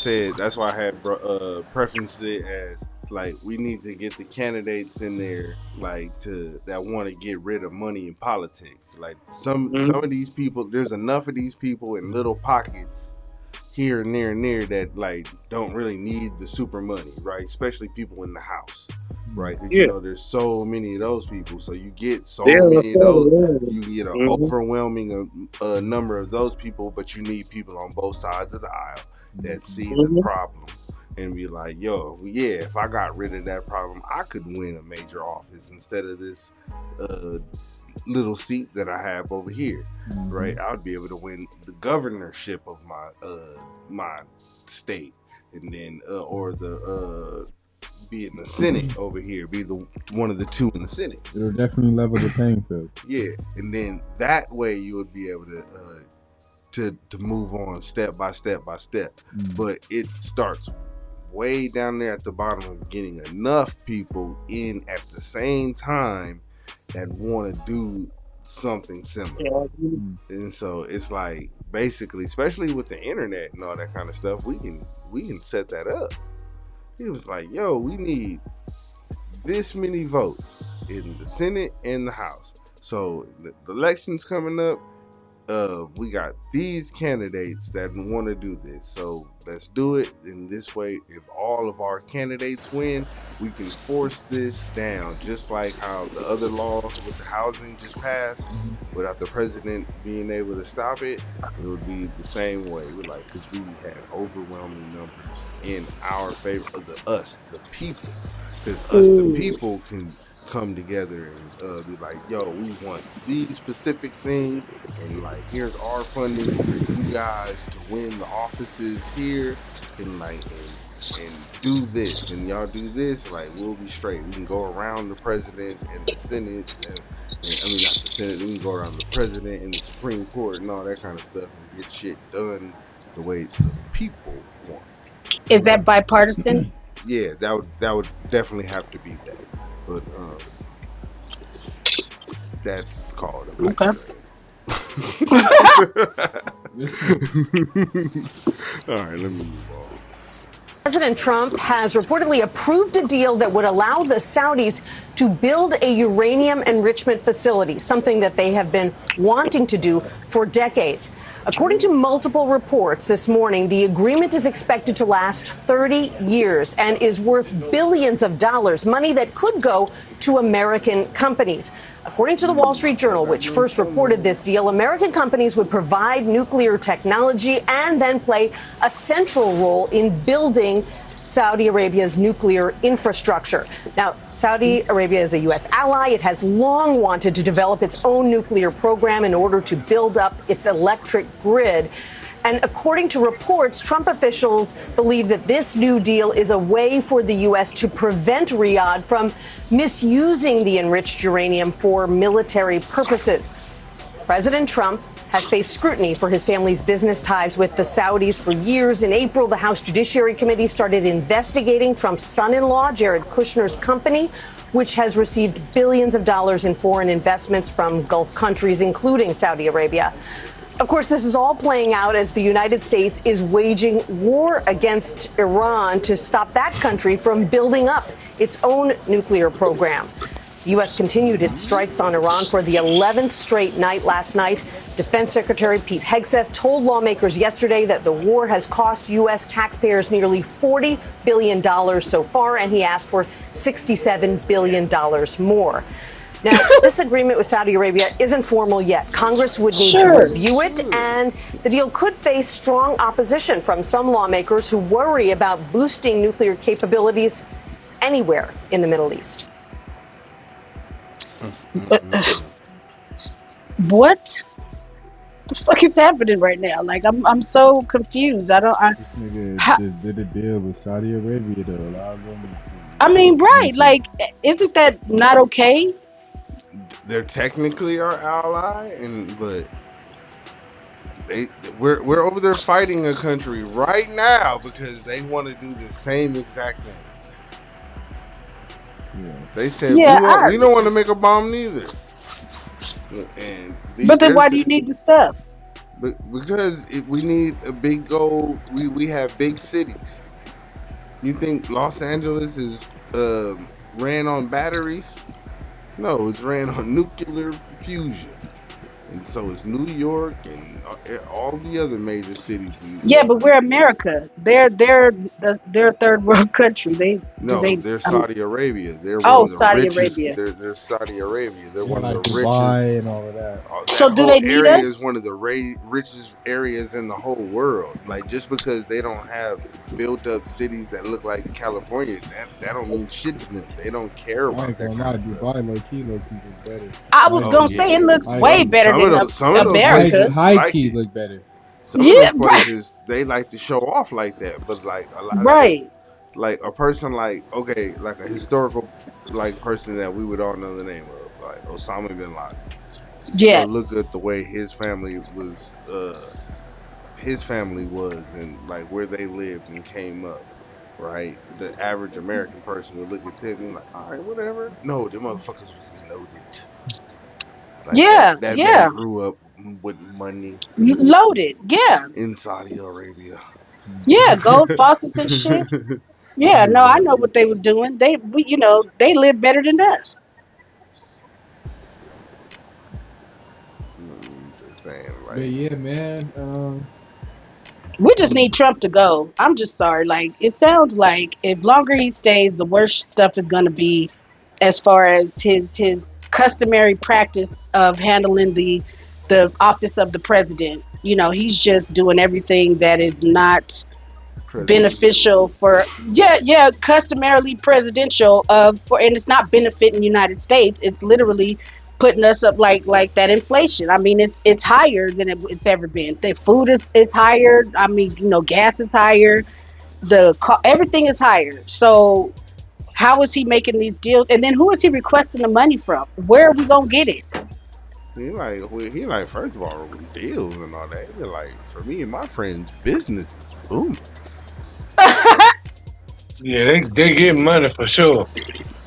had preferenced it as like we need to get the candidates in there like that want to get rid of money in politics. Like some of these people, there's enough of these people in little pockets here and there and there that like don't really need the super money, right? Especially people in the House, right? You know, there's so many of those people, so you get so many of those. You get an overwhelming number of those people, but you need people on both sides of the aisle that see the problem and be like, yo, yeah, if I got rid of that problem, I could win a major office instead of this little seat that I have over here, right? I would be able to win the governorship of my state, and then or be in the Senate over here, be one of the two in the Senate. It'll definitely level the playing field. Yeah, and then that way you would be able to move on step by step by step. But it starts way down there at the bottom of getting enough people in at the same time that want to do something similar. And so it's like basically, especially with the internet and all that kind of stuff, we can set that up. It was like, yo, we need this many votes in the Senate and the House. So the election's coming up. We got these candidates that want to do this. So let's do it in this way. If all of our candidates win, we can force this down, just like how the other law with the housing just passed without the president being able to stop it. It would be the same way. Because we had overwhelming numbers in our favor of the people. Because us, the people, can come together and be like, yo, we want these specific things, and like here's our funding for you guys to win the offices here, and do this, and y'all do this, like we'll be straight. We can go around the president and the Senate, and I mean not the Senate, we can go around the president and the Supreme Court and all that kind of stuff and get shit done the way the people want. Is that bipartisan? Yeah, that would definitely have to be that. But that's called a pipe dream. All right, let me move on. President Trump has reportedly approved a deal that would allow the Saudis to build a uranium enrichment facility, something that they have been wanting to do for decades. According to multiple reports this morning, the agreement is expected to last 30 years and is worth billions of dollars, money that could go to American companies. According to the Wall Street Journal, which first reported this deal, American companies would provide nuclear technology and then play a central role in building Saudi Arabia's nuclear infrastructure. Now, Saudi Arabia is a U.S. ally. It has long wanted to develop its own nuclear program in order to build up its electric grid. And according to reports, Trump officials believe that this new deal is a way for the U.S. to prevent Riyadh from misusing the enriched uranium for military purposes. President Trump has faced scrutiny for his family's business ties with the Saudis for years. In April, the House Judiciary Committee started investigating Trump's son-in-law, Jared Kushner's company, which has received billions of dollars in foreign investments from Gulf countries, including Saudi Arabia. Of course, this is all playing out as the United States is waging war against Iran to stop that country from building up its own nuclear program. The U.S. continued its strikes on Iran for the 11th straight night last night. Defense Secretary Pete Hegseth told lawmakers yesterday that the war has cost U.S. taxpayers nearly $40 billion so far, and he asked for $67 billion more. Now, this agreement with Saudi Arabia isn't formal yet. Congress would need to review it, and the deal could face strong opposition from some lawmakers who worry about boosting nuclear capabilities anywhere in the Middle East. What the fuck is happening right now? Like I'm so confused. This nigga did a deal with Saudi Arabia to allow them to. I mean, right? Like, isn't that not okay? They're technically our ally, but we're over there fighting a country right now because they want to do the same exact thing. Yeah. They said we don't want to make a bomb neither. But then why do you need the stuff? But because we need a big goal, we have big cities. You think Los Angeles is ran on batteries? No, it's ran on nuclear fusion. And so is New York and all the other major cities. Yeah, but we're America. They're a third world country. No, they're Saudi Arabia. They're one Oh, of the Saudi richest. Arabia. They're Saudi Arabia. They're Yeah, one of like the richest. Dubai and all of that. So That do whole they need area us? is one of the richest areas in the whole world. Like just because they don't have built up cities that look like California, that don't mean shit to them. They don't care I about ain't that gonna kind lie, of stuff. Dubai low key is better. I was gonna say it looks Like, way better than some of those America. places high like key it. look better. Some of those places they like to show off like that, but like a lot of those, like a person like like a historical like person that we would all know the name of, like Osama bin Laden. Yeah. Look at the way his family was, and like where they lived and came up. Right, the average American person would look at them and be like, all right, whatever. No, the motherfuckers was loaded. Like Yeah, that yeah. man grew up with money. Loaded. Yeah. In Saudi Arabia. Yeah, gold faucets and shit. Yeah, no, I know what they was doing. They live better than us. Just saying, But like, yeah, man. We just need Trump to go. I'm just sorry. Like, it sounds like if longer he stays, the worse stuff is gonna be as far as his customary practice of handling the office of the president. He's just doing everything that is not beneficial for customarily presidential and it's not benefiting the United States. It's literally putting us up like that inflation. I mean, it's higher than it's ever been. The food is higher. I mean, gas is higher. Everything is higher. So how is he making these deals? And then who is he requesting the money from? Where are we gonna get it? he like first of all deals and all that. He like, for me and my friends, business is booming. Yeah, they get money for sure.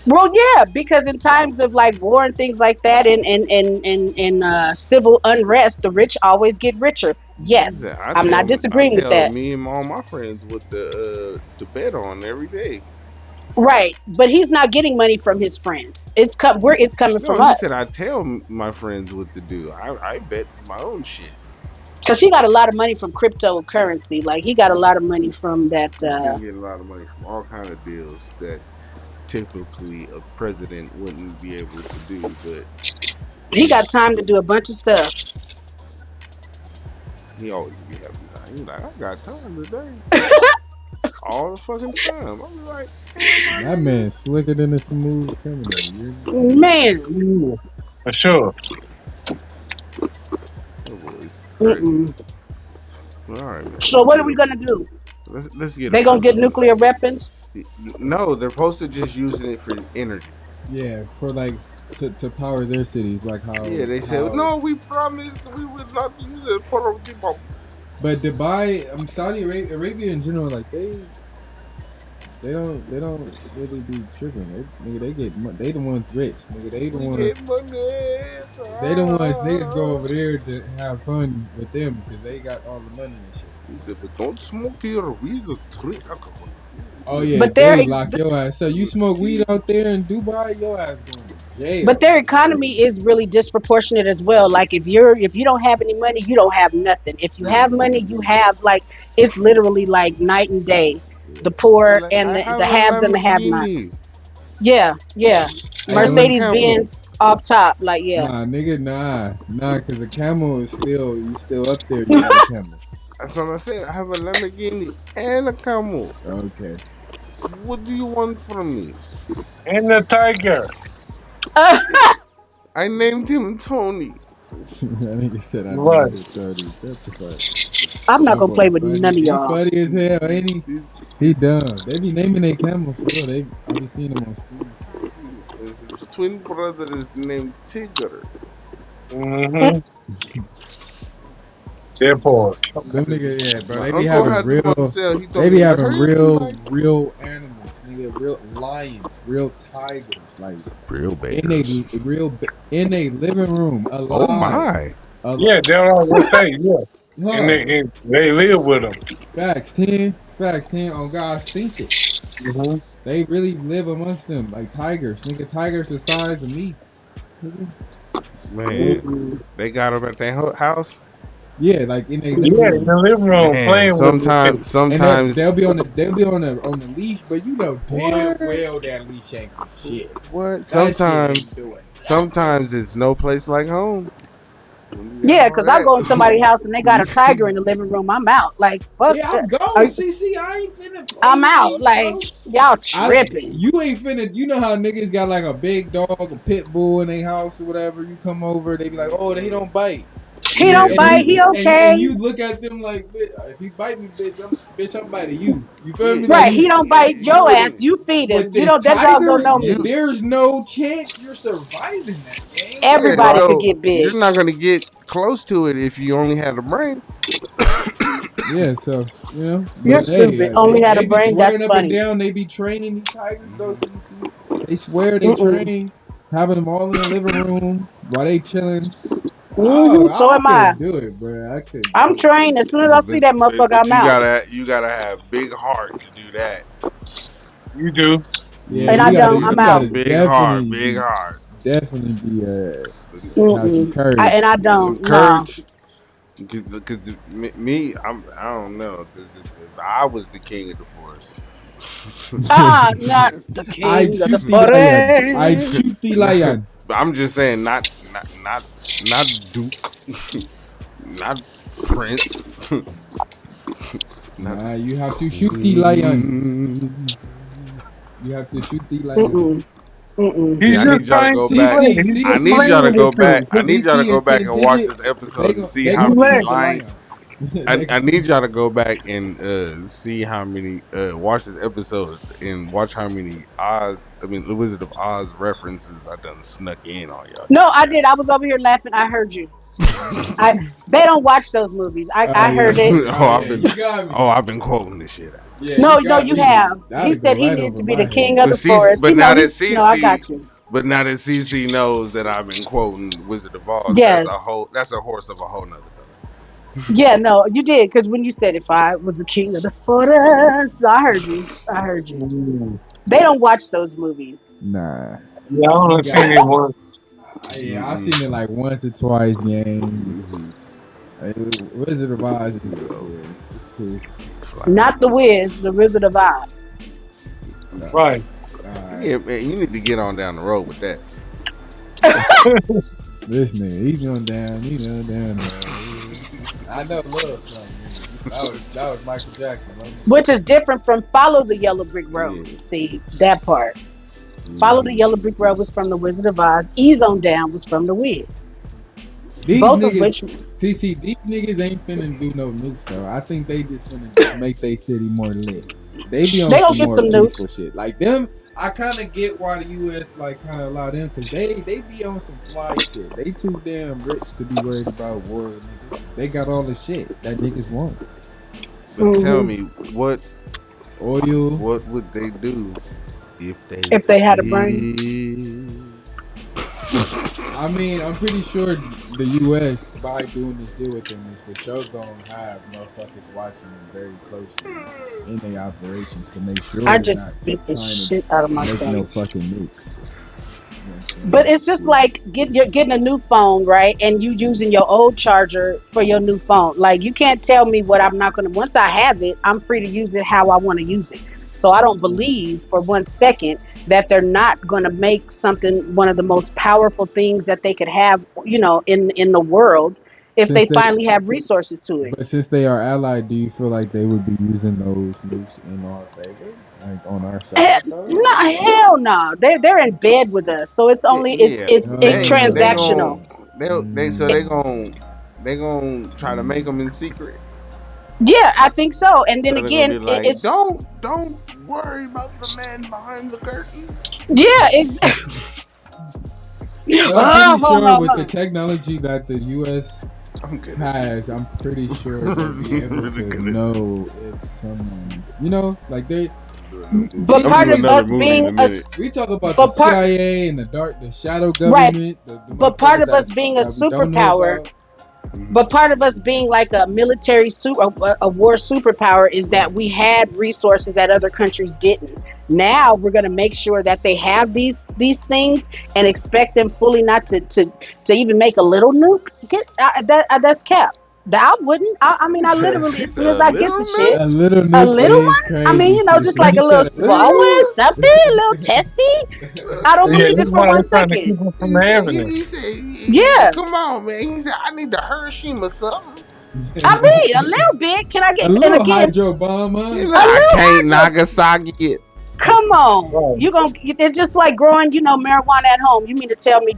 Well, yeah, because in times of like war and things like that, and civil unrest, the rich always get richer. Yes, I'm not disagreeing with that. Me and all my friends with the bet on every day. Right, but he's not getting money from his friends. It's coming from He us. said I tell my friends what to do. I bet my own shit. Because he got a lot of money from cryptocurrency. Like he got a lot of money from that. He get a lot of money from all kind of deals that typically a president wouldn't be able to do, but he got time to do a bunch of stuff. He always be having time. He's like, I got time today. All the fucking time. I'm like, that man's slicker than a smooth criminal. Man, for sure. All right, man. So what are we gonna do? Let's get. They gonna get nuclear weapons? No, they're supposed to just using it for energy. Yeah, for like to power their cities, like how. Yeah, they said no. We promised we would not use it for the bomb. But Dubai, Saudi Arabia in general, like they don't really be tripping. They get they the ones rich, nigga. They the ones. They the ones niggas go over there to have fun with them because they got all the money and shit. He said, but don't smoke your weed or drink alcohol. Oh yeah, but they lock your ass. So you smoke weed out there in Dubai, your ass going to jail. But their economy is really disproportionate as well. Like if you don't have any money, you don't have nothing. If you have money, you have it's literally like night and day. The poor and the haves and the have-nots. Yeah. Mercedes Benz off top, like yeah. Nah, nigga, nah, because the camel is you still up there. You got a camel. That's what I said. I have a Lamborghini and a camel. Okay. What do you want from me? And the tiger. I named him Tony. That nigga said I named him Tony. Shut the fuck. I'm not gonna play with none of y'all. He funny as hell, ain't he? He dumb. They be naming their camel for real. I be seeing them on street. His twin brother is named Tigger. Mm-hmm. They're poor. Them nigga, yeah, bro. They be having real animals, nigga. Real lions, real tigers, like real bears. In a living room. Alive. Oh my. Yeah, they're all rotate. Yeah. And they live with them. Facts 10. Facts 10 on God synced it. Mm-hmm. They really live amongst them like tigers. Nigga, tigers the size of me. Man, they got them at their house. Yeah, like in their Yeah, in the living room Man, playing with them. sometimes they'll be on the leash, but you know damn well that leash ain't for shit. What? That shit ain't doing Sometimes it's no place like home. Yeah, because I go in somebody's house and they got a tiger in the living room. I'm out. Like, fuck. Yeah, I'm going. CC, I ain't finna play I'm with out. these Like, folks. y'all tripping. You ain't finna. You know how niggas got like a big dog, a pit bull in their house or whatever. You come over, they be like, "Oh, he don't bite. He don't bite. He okay." And you look at them like, "If he bite me, bitch, I'm biting you." You feel me? Right. Like, He don't bite your ass. You feed him. With You this know that dog don't know me. there's no chance you're surviving that game. Everybody so could get big. You're not gonna get close to it if you only had a brain. Yeah, so you know, You're but stupid. Only had a they be brain. swearing That's up funny. and down. They be training these tigers. Though, CC. They swear they train, having them all in the living room while they chilling. So am I. Couldn't do it, bro. I could. I'm trained. As soon as I see that motherfucker, But I'm out. you gotta have big heart to do that. You do. Yeah, And I don't. you I'm gotta out. Big heart, big heart. Definitely be have some courage. And I don't. Some courage. Because me, I don't know. If I was the king of the forest. Not the king I'd of the shoot the lion. I'd forest. shoot the lion. But I'm just saying, not Duke, not Prince. Nah, you have to shoot the lion. You have to shoot the lion. See, I need y'all to go back. I need y'all to go back. I need y'all to go back and watch this episode and see how many lions. I need y'all to go back and see how many watch this episodes and watch how many the Wizard of Oz references I done snuck in on y'all. No, I did. I was over here laughing. I heard you. They don't watch those movies. I heard it. I've been quoting this shit out. Yeah, No, you have. He said he needed to be the king of the forest. But now that I got you. But now that CC knows that I've been quoting Wizard of Oz, Yes. that's a horse of a whole nother color. Yeah, no, you did, because when you said if I was the king of the forest, I heard you. They don't watch those movies. Nah. Yeah, I only seen it once. Yeah, I seen it like once or twice. Game. Wizard of Oz is it's cool. Not the Wiz, the Wizard of Oz. Right. Yeah, man, you need to get on down the road with that. This nigga, he's going down. He's going down. I know love something. That was Michael Jackson. Right? Which is different from Follow the Yellow Brick Road. Yeah. See, that part. Follow the Yellow Brick Road was from the Wizard of Oz. Ease on Down was from the Wiz. Both niggas, of which... CC, these niggas ain't finna do no nukes, though. I think they just finna make their city more lit. They be on some more peaceful shit. Like them, I kind of get why the U.S. like kind of allow them, because they be on some fly shit. They too damn rich to be worried about war, niggas. They got all the shit that niggas want. But tell me, what oil? What would they do if they had a brain? I mean, I'm pretty sure the U.S. by doing this deal with them is for sure gonna have motherfuckers watching them very closely in their operations to make sure. I just beat the shit out of myself. No fucking nuke. But it's just like you're getting a new phone, right? And you using your old charger for your new phone. Like, you can't tell me what I'm not gonna. Once I have it, I'm free to use it how I want to use it. So I don't believe for 1 second that they're not going to make something one of the most powerful things that they could have, in the world if they finally have resources to it. But since they are allied, do you feel like they would be using those nukes in our favor, like on our side? Hell no. They're in bed with us, so it's only it's transactional. They gonna try to make them in secret. Yeah, I think so. And then so again, like, it's don't worry about the man behind the curtain. Yeah, exactly. I'm pretty sure with the technology that the U.S. has, I'm pretty sure they'll be able to know if someone, like they. But part of us being we talk about the CIA and the shadow government. Right. But part of us being a superpower. But part of us being like a military a war superpower is that we had resources that other countries didn't. Now we're going to make sure that they have these things and expect them fully not to even make a little nuke. That's cap. I wouldn't. I mean, I literally, as soon as I get the shit, A little a nuke little is one. I crazy. mean, just like She a little said a little small one, something, a little testy. I don't Yeah, believe he's it for probably one trying to second. keep him from having it. He Yeah. said, come on, man. He said, I need the Hiroshima something. I mean, a little bit. Can I get? A And little again, hydro bomb, huh? I can't Nagasaki it. come on, you gonna? It's just like growing, marijuana at home. You mean to tell me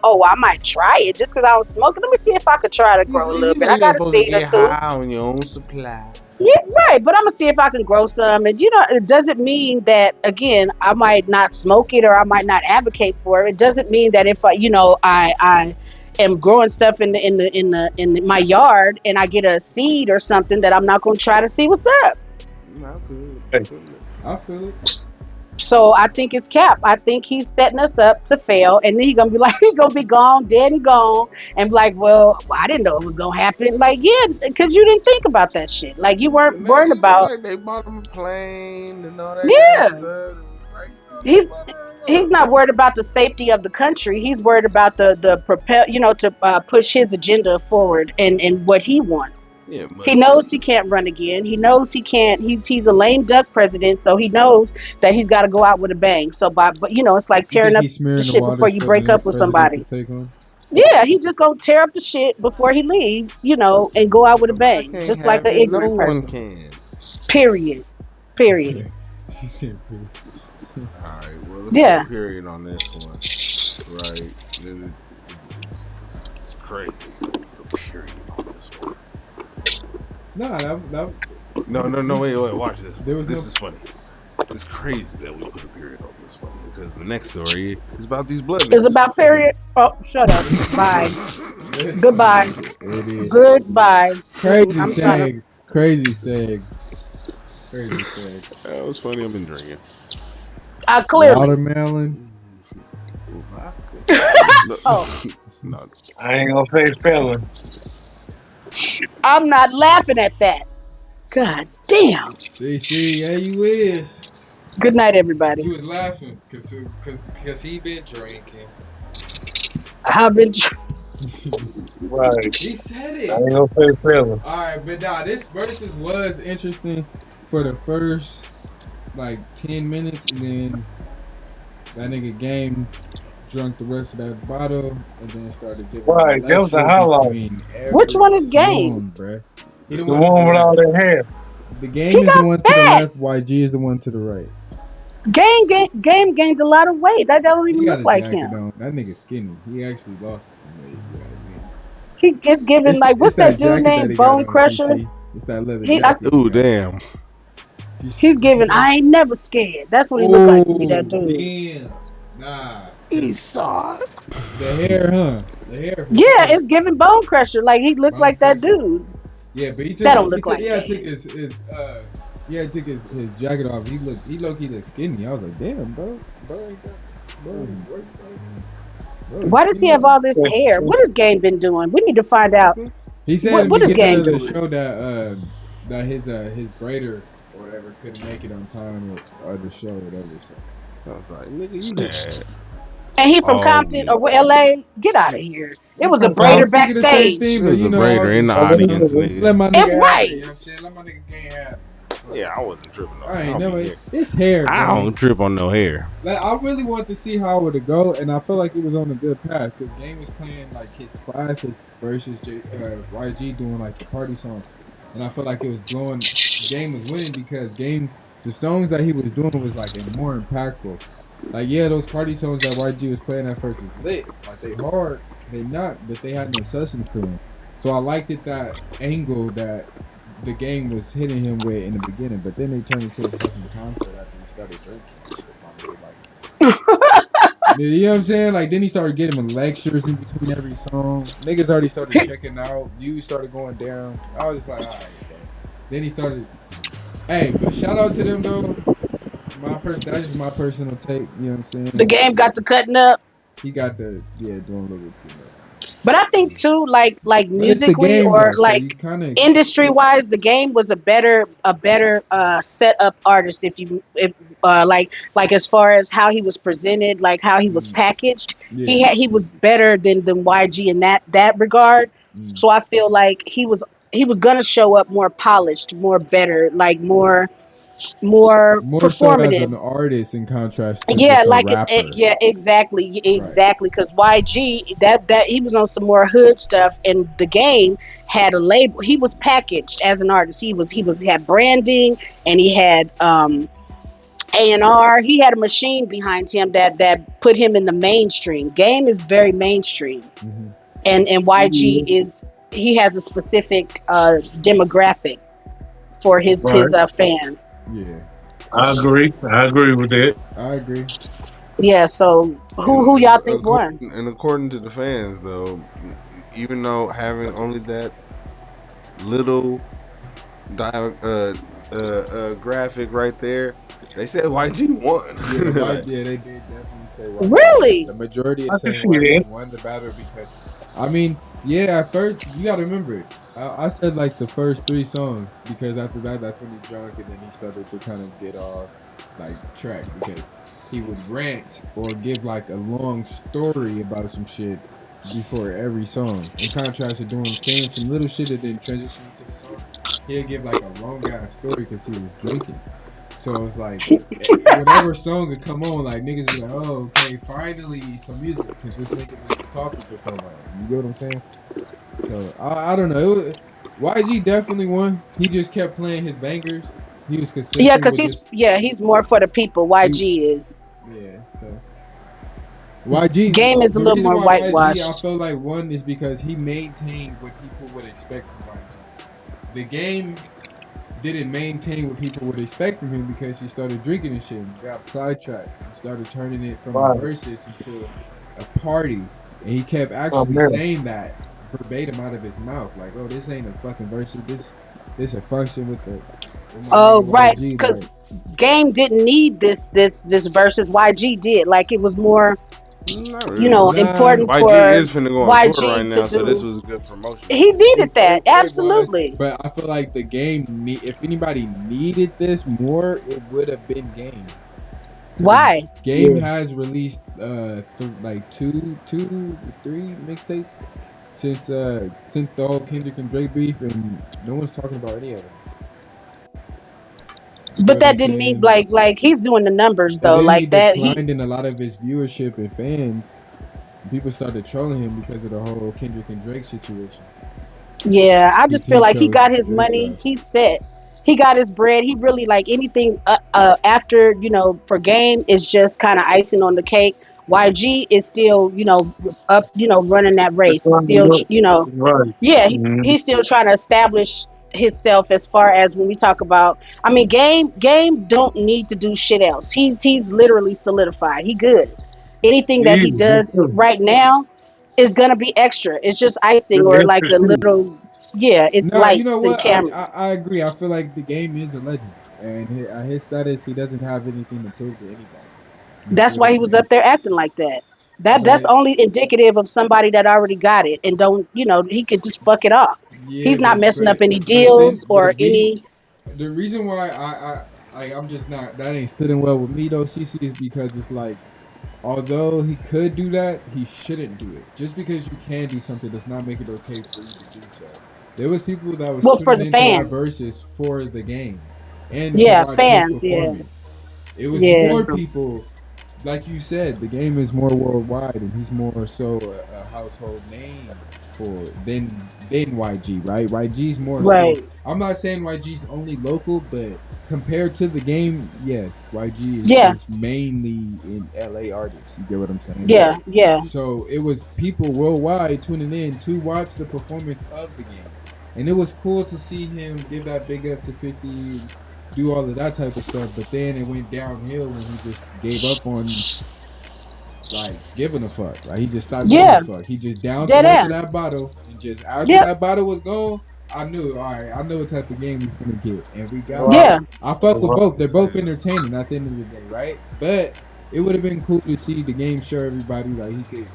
oh, I might try it just because I don't smoke it. Let me see if I could try to grow a little bit. I You're got a supposed to seed or get two. high on your own supply. Yeah, right. But I'm gonna see if I can grow some. And it doesn't mean that again I might not smoke it or I might not advocate for it. It doesn't mean that if I am growing stuff in my yard and I get a seed or something that I'm not gonna try to see what's up. I feel it. So I think it's cap. I think he's setting us up to fail, and then he's gonna be like, he's gonna be gone, dead and gone, and be like, well, I didn't know it was gonna happen. Like, yeah, because you didn't think about that shit. Like, you weren't worried about. Like they bought him a plane and all that Yeah, kind of stuff. he's not worried about the safety of the country. He's worried about the propel, to push his agenda forward and what he wants. Yeah, He knows he can't run again. He knows he can't. He's a lame duck president, so he knows that he's got to go out with a bang. So, but it's like You tearing think up he's smearing the the shit before waters you for break the up next with president to somebody. take on? Yeah, he just gonna tear up the shit before he leaves, and go out with a bang, Can't just like have an it. No ignorant one person. can. Period. Period. She said, All right, well, let's Yeah. put a period on this one. Right. It's crazy. Put a period on this one. Nah, that No, wait, watch this. There was This no- is funny. It's crazy that we put a period on this one because the next story is about these blood It's niggas. about period. Oh, shut up. Bye. This Goodbye. idiot. Goodbye. Crazy I'm trying seg. Crazy seg. Crazy seg. That was funny. I've been drinking. to. Clearly. Watermelon. Oh. No. I ain't gonna say spelling. I'm not laughing at that. God damn. See, yeah, you is. Good night, everybody. He was laughing because he been drinking. I've been. Right. He said I it. ain't gonna say spelling. All right, but nah, this versus was interesting for the first like 10 minutes, and then that nigga Game drunk the rest of that bottle, and then started giving. Right, that was the highlight. Which one is Game? Bruh. He The one with all that hair. The Game He is the got one to fat. the left. YG is the one to the right. Game gained a lot of weight. That don't even He got look a like jacket him. on. That nigga skinny. He actually lost some weight. He is giving like what's that dude named Bone Crusher? It's that leather He- jacket. Ooh, damn. He's giving. I ain't never scared. That's what he look like to me. That dude. Damn. Nah. He saw it. The hair, huh? The hair. for Yeah, sure. it's giving Bone Crusher. Like he looks like that dude. Yeah, but he took. That don't look like Yeah, that. took his jacket off. He looked skinny. I was like, damn, bro ain't got, bro, Why does he have all this hair? What has Game been doing? We need to find out. He said What- at what the is beginning Game of the doing? show that his braider or whatever couldn't make it on time or the show or whatever. So I was like, nigga, you had. And he from Oh, Compton yeah. or LA? Get out of here. It was a I was braider thinking the same backstage. thing, but There's you a know, braider in the I was just- audience, nigga. Let my nigga It have right. it. You know what I'm saying? Let my nigga Game have it. Yeah, I wasn't tripping on I ain't I'll be never. here. It's hair. I bro. don't trip on no hair. Like, I really want to see how it would go, and I feel like it was on a good path because Game was playing like his classics versus YG doing like the party song, and I feel like it was blowing. Game was winning because the songs that he was doing was like more impactful. Like yeah, those party songs that YG was playing at first was lit. Like they hard, they not, but they had no substance to them. So I liked it that angle that the Game was hitting him with in the beginning, but then they turned into a fucking concert after he started drinking and shit. Like, you know what I'm saying? Like then he started getting him lectures in between every song. Niggas already started checking out. Views started going down. I was just like, all right, bro. Then he started. Hey, but shout out to them though. That's just my personal take. You know what I'm saying? The Game got the cutting up. He got the doing a little bit too much. But I think too, like But it's the musically game or though, so you like kind of industry wise, the game was a better set up artist. If like as far as how he was presented, like how he was packaged, yeah. he was better than YG in that regard. Mm. So I feel like he was gonna show up more polished, more better, like more More so as performative. an artist in contrast to Yeah, just a rapper. yeah, exactly, Right. exactly. Because YG, that he was on some more hood stuff, and the game had a label. He was packaged as an artist. He had branding, and he had A&R. He had a machine behind him that put him in the mainstream. Game is very mainstream, Mhm. and YG is he has a specific demographic for his Right. fans. Yeah, I agree. I agree with that. I agree. Yeah. So who y'all think won? According to the fans, though, even though having only that little graphic right there, they said YG won. Like, Yeah, they did definitely say YG won. Really? The majority I is can saying see YG that. won the battle because, I mean, yeah, at first you got to remember it. I said like the first 3 songs because after that, that's when he drunk and then he started to kind of get off like track because he would rant or give like a long story about some shit before every song. In contrast to doing saying some little shit that didn't transition into the song, he'd give like a long ass story because he was drinking. So it's like whatever song would come on, like niggas be like, "Oh, okay, finally some music," because this nigga was talking for so long. You get what I'm saying? So I don't know. YG definitely won. He just kept playing his bangers. He was Yeah, consistent because with just he's more for the people. he. YG is. Yeah. So YG, Game is a the little reason more why YG I whitewashed. felt like won is because he maintained what people would expect from YG. The game didn't maintain what people would expect from him because he started drinking and shit and got sidetracked. He started turning it from a Right. versus into a party. And he kept Oh actually man. saying that verbatim out of his mouth. Like, oh, this ain't a fucking versus. This a function with my Oh, nigga right. YG. Because Like, Game didn't need this versus YG did. Like it was more, not really. nah, important YG for is finna go on tour right YG to now, so this do. was good promotion He for him. needed that it was, absolutely. but I feel like the game if anybody needed this more, it would have been Game. Why? Game has released like two, 3 mixtapes since the whole Kendrick and Drake beef, and no one's talking about any of them. You get But what I'm that didn't mean saying? like he's doing the numbers And though. then he Like that he. declined in a lot of his viewership and fans. People started trolling him because of the whole Kendrick and Drake situation. Yeah, I He just feel like he chose got his Drake's money. side. He's set. He got his bread. He really like anything after for Game is just kind of icing on the cake. YG is still up running that That's race. what I'm Still doing. Right. yeah Mm-hmm. he's still trying to establish himself as far as when we talk about. I mean, Game don't need to do shit else. He's literally solidified. He good. Anything that he Easy. That's does true. right now is gonna be extra. It's just icing That's or like extra a too. little, yeah, it's Nah, you know lights and what? I, camera. I I agree. I feel like the Game is a legend, and his status, he doesn't have anything to prove to anybody. You That's get what why I'm he was saying? up there acting like that. That's But only indicative of somebody that already got it and don't, he could just fuck it off. yeah, He's not messing up any since deals or we any. the reason why I'm just not that ain't sitting well with me though, CC, is because it's like although he could do that, he shouldn't do it. Just because you can do something does not make it okay for you to do so. There was people that was Well, for tuning the into that fans. versus for the Game and to Yeah, watch his fans. Yeah, performance. It was yeah. more people, like you said, the Game is more worldwide, and he's more so a household name for than YG, right? YG's more so. Right. I'm not saying YG's only local, but compared to the Game, yes, YG is Yeah. just mainly in LA artists. You get what I'm saying? Yeah. Yeah. So it was people worldwide tuning in to watch the performance of the Game, and it was cool to see him give that big up to 50. And do all of that type of stuff, but then it went downhill when he just gave up on like giving a fuck. Like he just stopped giving Yeah. a fuck. He just downed the Dead rest of ass. that bottle, and just after Yep. that bottle was gone, I knew, all right, I know what type of game we finna get, and we got Right. Yeah. one. I fuck with Right. both. They're both entertaining at the end of the day, right? But it would have been cool to see the Game show everybody like he could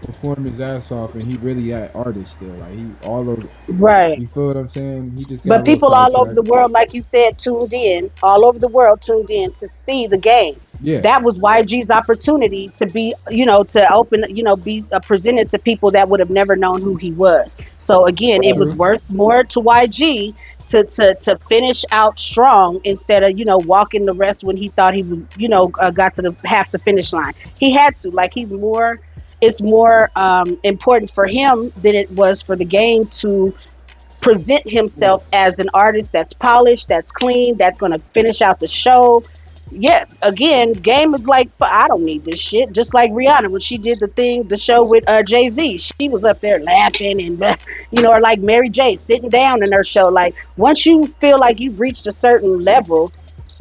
perform his ass off, and he really that artist still. Like he all those. Right. You feel what I'm saying? He just got a But little people all over the sidetracked. world, like you said, tuned in, all over the world tuned in to see the game. Yeah. That was YG's opportunity to be, to open, be presented to people that would have never known who he was. So again, it was True. worth more to YG to finish out strong instead of, walking the rest when he thought he would, got to the half the finish line. He had to, like, it's more important for him than it was for the game to present himself as an artist that's polished, that's clean, that's going to finish out the show. Yeah, again, game is like, I don't need this shit. Just like Rihanna when she did the show with Jay-Z, she was up there laughing and or like Mary J sitting down in her show. Like once you feel like you've reached a certain level,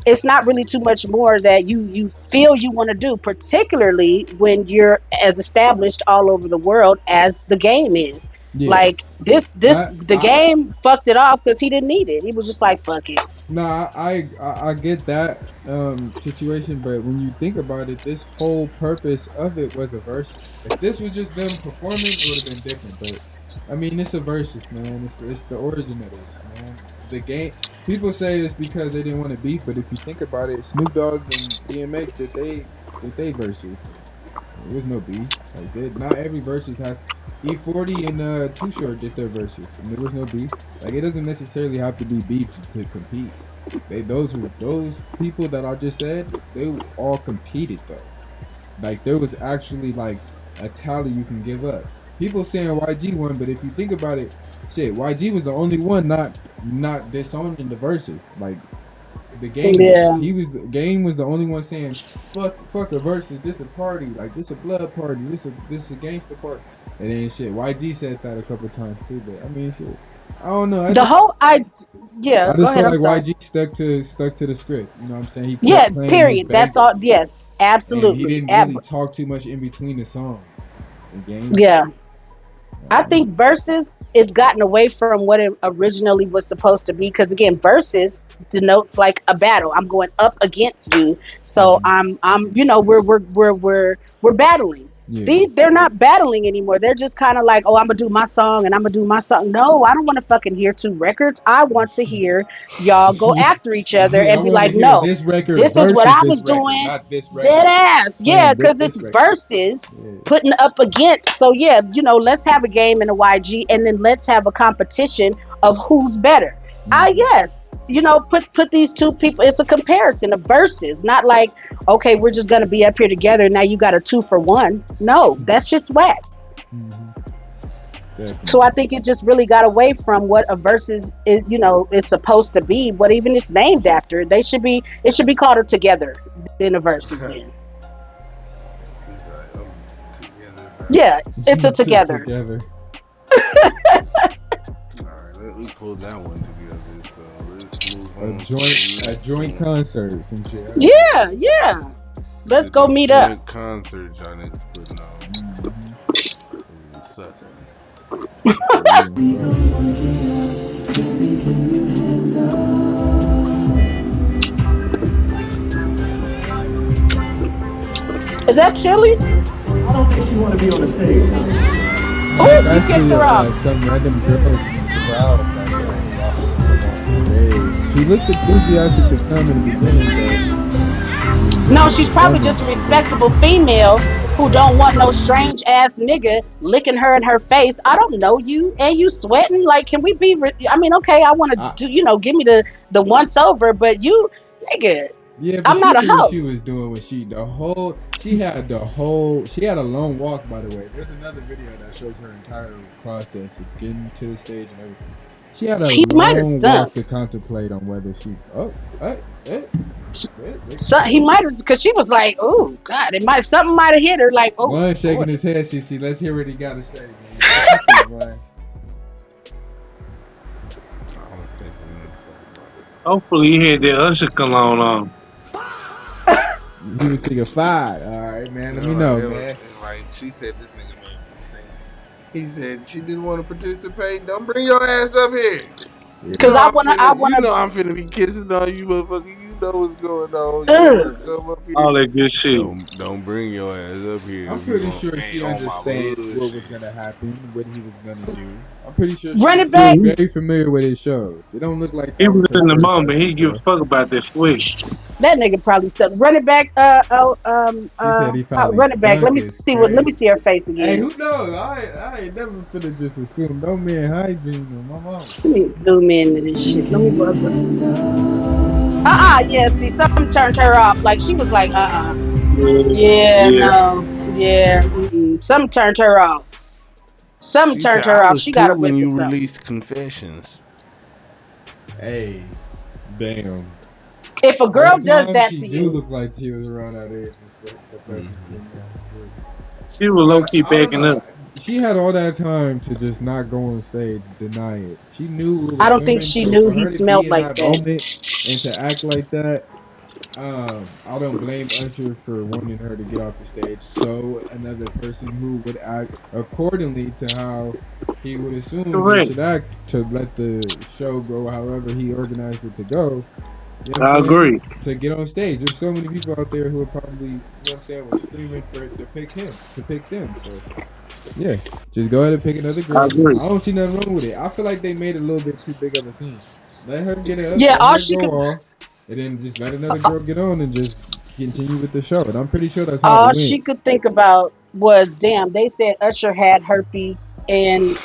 it's not really too much more that you feel you want to do, particularly when you're as established all over the world as the game is. Yeah. Like the game fucked it off because he didn't need it. He was just like, fuck it. Nah, I get that situation, but when you think about it, this whole purpose of it was a versus. If this was just them performing, it would have been different. But I mean, it's a versus, man. It's the origin of this, man. The game. People say it's because they didn't want to beef, but if you think about it, Snoop Dogg and DMX did they versus. There was no beef. Like not every versus has. E40 and Too Short did their verses, and there was no beef. Like it doesn't necessarily have to be beef to compete. Those people that I just said, they all competed though. Like there was actually like a tally you can give up. People saying YG won, but if you think about it, shit, YG was the only one not disowning the verses. Like the game was. Game was the only one saying fuck a versus. This a party. Like this a blood party. This a gangster party. And then shit, YG said that a couple times too. But I mean shit, I don't know. I just feel like YG stuck to the script. You know what I'm saying? He kept playing period. That's all. Yes, absolutely. And he didn't really talk too much in between the songs. The game. Yeah. I think versus is gotten away from what it originally was supposed to be, because again, versus denotes like a battle. I'm going up against you, so I'm we're battling. Yeah. They're not battling anymore. They're just kind of like, oh, I'm gonna do my song and I'm gonna do my song. No, I don't want to fucking hear two records. I want to hear y'all go after each other and be like, no, this is what I was doing. Not this record. Dead ass, yeah, because it's versus putting up against. So yeah, let's have a game in a YG, and then let's have a competition of who's better. Yes. Put these two people. It's a comparison of verses, not like, okay, we're just gonna be up here together. Now you got a 2-for-1. No, that's just whack. So I think it just really got away from what a versus is. Is supposed to be. What even it's named after. It should be called a together than a versus. Then. Yeah, it's a together. Together. Let me pull that one together. So let's move on. A joint concert, some shit. Yeah. Let's go meet up. Joint concert, y'all niggas putting on. Sucking. Is that Chili? I don't think she want to be on the stage. It's actually some random girls in the crowd that offered to come on the stage. She looked enthusiastic to come in the beginning, but no, she's probably just a respectable female who don't want no strange ass nigga licking her in her face. I don't know you, and you sweating. Like, can we be? I mean, okay, I want to do. Give me the once over, but you, nigga. Yeah, but I'm not a hoe. What she was doing was she had a long walk, by the way. There's another video that shows her entire process of getting to the stage and everything. She had a long walk to contemplate on whether she So he might have, because she was like, oh God, something might have hit her, like, oh. One shaking his head, CC. Let's hear what he got to say, man. Hopefully you had that Usher cologne on. He was thinking 5. All right, man. Let me know, man. Like she said, this nigga made me stinky. He said she didn't want to participate. Don't bring your ass up here. Because I wanna. You know I'm finna be kissing on you, motherfucker. You know what's going on. You Ugh. want to come up here? All that good shit. Don't bring your ass up here. I'm if you pretty gonna sure ain't she on my understands what was bullshit. gonna happen, what he was gonna do. I'm pretty sure Run it she's back. very familiar with his shows. It don't look like He that was was her in the first moment. Usher He give a show. fuck about that switch. That nigga probably still run it back. She said he probably Run it back. Let stunk me is see what. Let me crazy. see her face Hey, again. who knows? I ain't never finna just assume no man hygiene on my mom. Let me zoom in to this shit. Let me buzz her. Yeah. See, something turned her off. Like she was like, Yeah, Yeah. no. Yeah. Something turned her off. Something She said, turned "I her off. was She got a two when whip or you something. released Confessions." Hey, damn. If a girl Both does times that she to do you, look like she was around that age when Confessions came out. She was low But key I don't backing know. up. She had all that time to just not go on stage, deny it. She knew it I was don't think coming, she so knew for he her to be smelled in like that that. moment and to act like that, I don't blame Usher for wanting her to get off the stage. So another person who would act accordingly to how he would assume they Correct. should act to let the show go however he organized it to go. You know what I I'm saying? agree. To get on stage. There's so many people out there who would probably, you know what I'm saying, was screaming for it to pick him, to pick them. So yeah, just go ahead and pick another I girl. agree. I don't see nothing wrong with it. I feel like they made it a little bit too big of a scene. Let her get up, Yeah, let all her she go could, off, and then just let another girl get on and just continue with the show. And I'm pretty sure that's how it all went. she could think about was, damn. They said Usher had herpes, and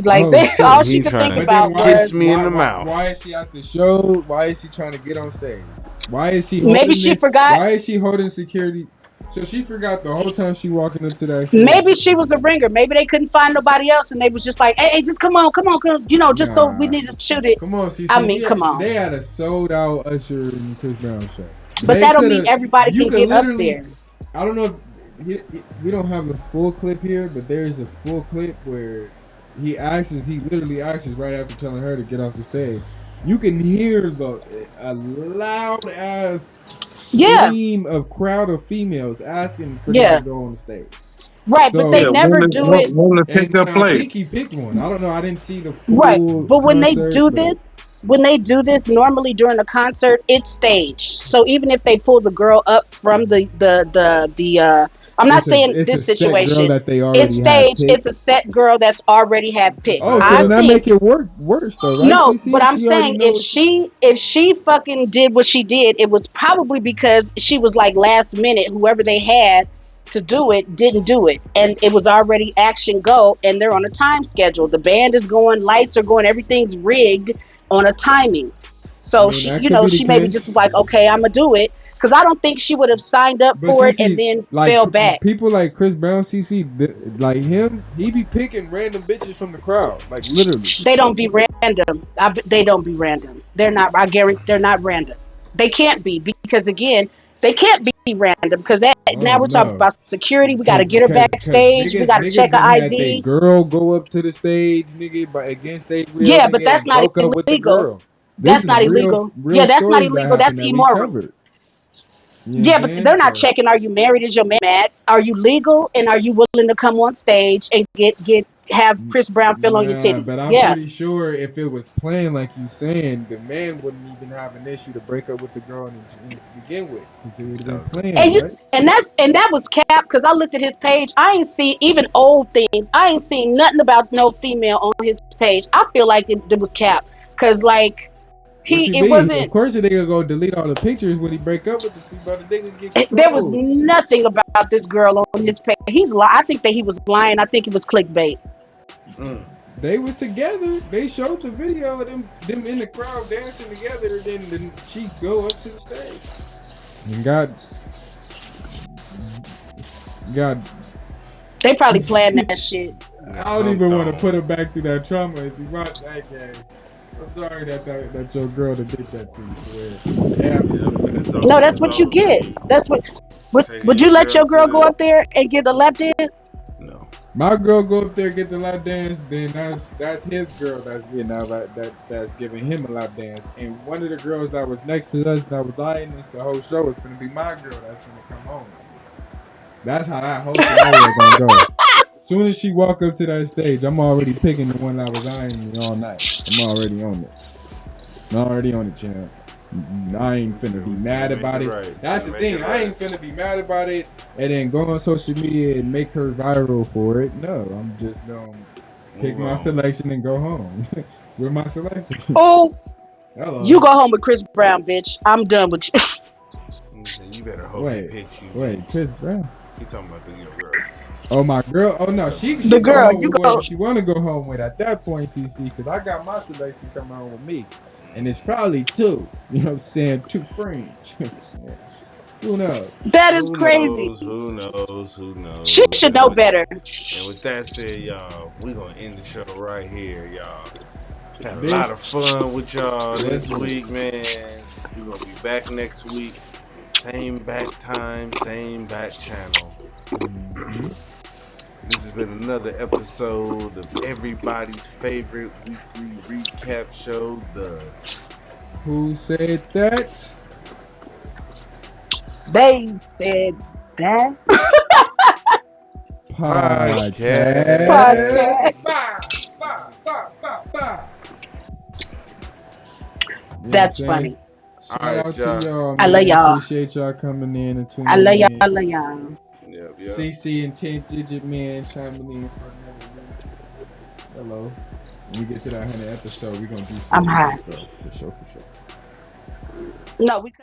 like Oh they, all shit! she He could trying think to But then about why was kiss me in why the why mouth. why is she at the show? Why is she trying to get on stage? Why is she maybe holding she the? forgot. Why is she holding security? So she forgot the whole time she walking up to that stage. Maybe she was a ringer. Maybe they couldn't find nobody else, and they was just like, hey, just come on, come on, come. Just so we Nah, need to shoot it. come on, I CC. mean, come on. They had a sold out Usher and Chris Brown show. But They that don't could mean have. everybody You can could get up literally. there. I don't know if we don't have the full clip here, but there's a full clip where he literally asks right after telling her to get off the stage. You can hear a loud ass Yeah, scream of crowd of females asking for them to yeah, go on the stage. right. But they Yeah, So never do it. women picked and up I place. think he picked one. I don't know. I didn't see the Right. full But concert, but when they do this normally during a concert, it's staged. So even if they pull the girl up from the I'm not saying it's a this set girl situation. that they It's already had staged. It's picked. a set girl that's already had picked. Oh, so I then that think make it worse though, right? no, but CC, I'm she already saying knows. if she fucking did what she did, it was probably because she was like last minute, whoever they had to do it didn't do it. And it was already action go and they're on a time schedule. The band is going, lights are going, everything's rigged on a timing. I So mean, she, that could be the she maybe just was like, case. okay, I'm gonna do it. Cause I don't think she would have signed up But for it and CC, then like fell back. people like Chris Brown, CC, like him, he be picking random bitches from the crowd, like literally. They don't be random. They don't be random. They're not. I guarantee they're not random. They can't be because again, they can't be random because now Oh we're talking no, about security. We got to cause get her cause cause backstage. We niggas got to niggas check her done had they ID. girl go up to the stage, nigga, but against their will, Yeah, but nigga, that's and not broke up with the illegal. girl. This That's is not illegal. real Yeah, that's not stories that illegal. That's happened that we immoral. covered. You know what I'm Yeah, but saying? they're not So checking. Are you married? Is your man mad? Are you legal? And are you willing to come on stage and have Chris Brown fill on your nah, titties? but I'm Yeah. pretty sure if it was planned like you saying, the man wouldn't even have an issue to break up with the girl in begin with, because it would have been planned, right? And that was cap because I looked at his page. I ain't seen even old things. I ain't seen nothing about no female on his page. I feel like it was cap because like What you it mean? Of wasn't. course, the nigga go delete all the pictures when he break up with the female. The nigga get There was trolled. nothing about this girl on his page. I think that he was lying. I think it was clickbait. They was together. They showed the video of them in the crowd dancing together. Then she go up to the stage and got. They probably planned that shit. I don't even want to put her back through that trauma. If you watch that game, I'm sorry that your girl that did that to you. To where it happens to the best. No, that's what you get. That's what. Would you let your girl go up there and get a lap dance? My girl go up there get the lap dance, then that's his girl that's getting that's giving him a lap dance. And one of the girls that was next to us that was eyeing us the whole show is gonna be my girl that's gonna come home. That's how that whole scenario gonna go. As soon as she walk up to that stage, I'm already picking the one that was eyeing me all night. I'm already on it. I'm already on it, champ. I ain't finna be mad about it. Right. That's the Make thing. it I right. ain't finna be mad about it and then go on social media and make her viral for it. No, I'm just gonna pick my selection and go home with my selection. Oh, Hello. you go home with Chris Brown, bitch. I'm done with you. You better hope he picks you. Wait, Chris Brown. You talking about the girl? Oh, my girl. Oh no, she The go girl, home you with go. whoever she want to go home with at that point, CC. Because I got my selection coming home with me, and it's probably two. You know what I'm saying? Two friends. Who knows? That is Who crazy. knows? Who knows? Who knows? She should know better. And with that said, y'all, we're gonna end the show right here, y'all. Had a lot of fun with y'all this week, man. We're gonna be back next week. Same back time, same back channel. This has been another episode of everybody's favorite weekly recap show, the Who Said That? They said that. Podcast. That's funny. Shout out to y'all, man. I love y'all. Appreciate y'all coming in and tuning I love y'all. in. I love y'all. Yep. CC and 10 Digit Man chiming in for another week. Hello. When we get to that 100th episode, we're gonna do something I'm hot. big, though. For sure. No, we.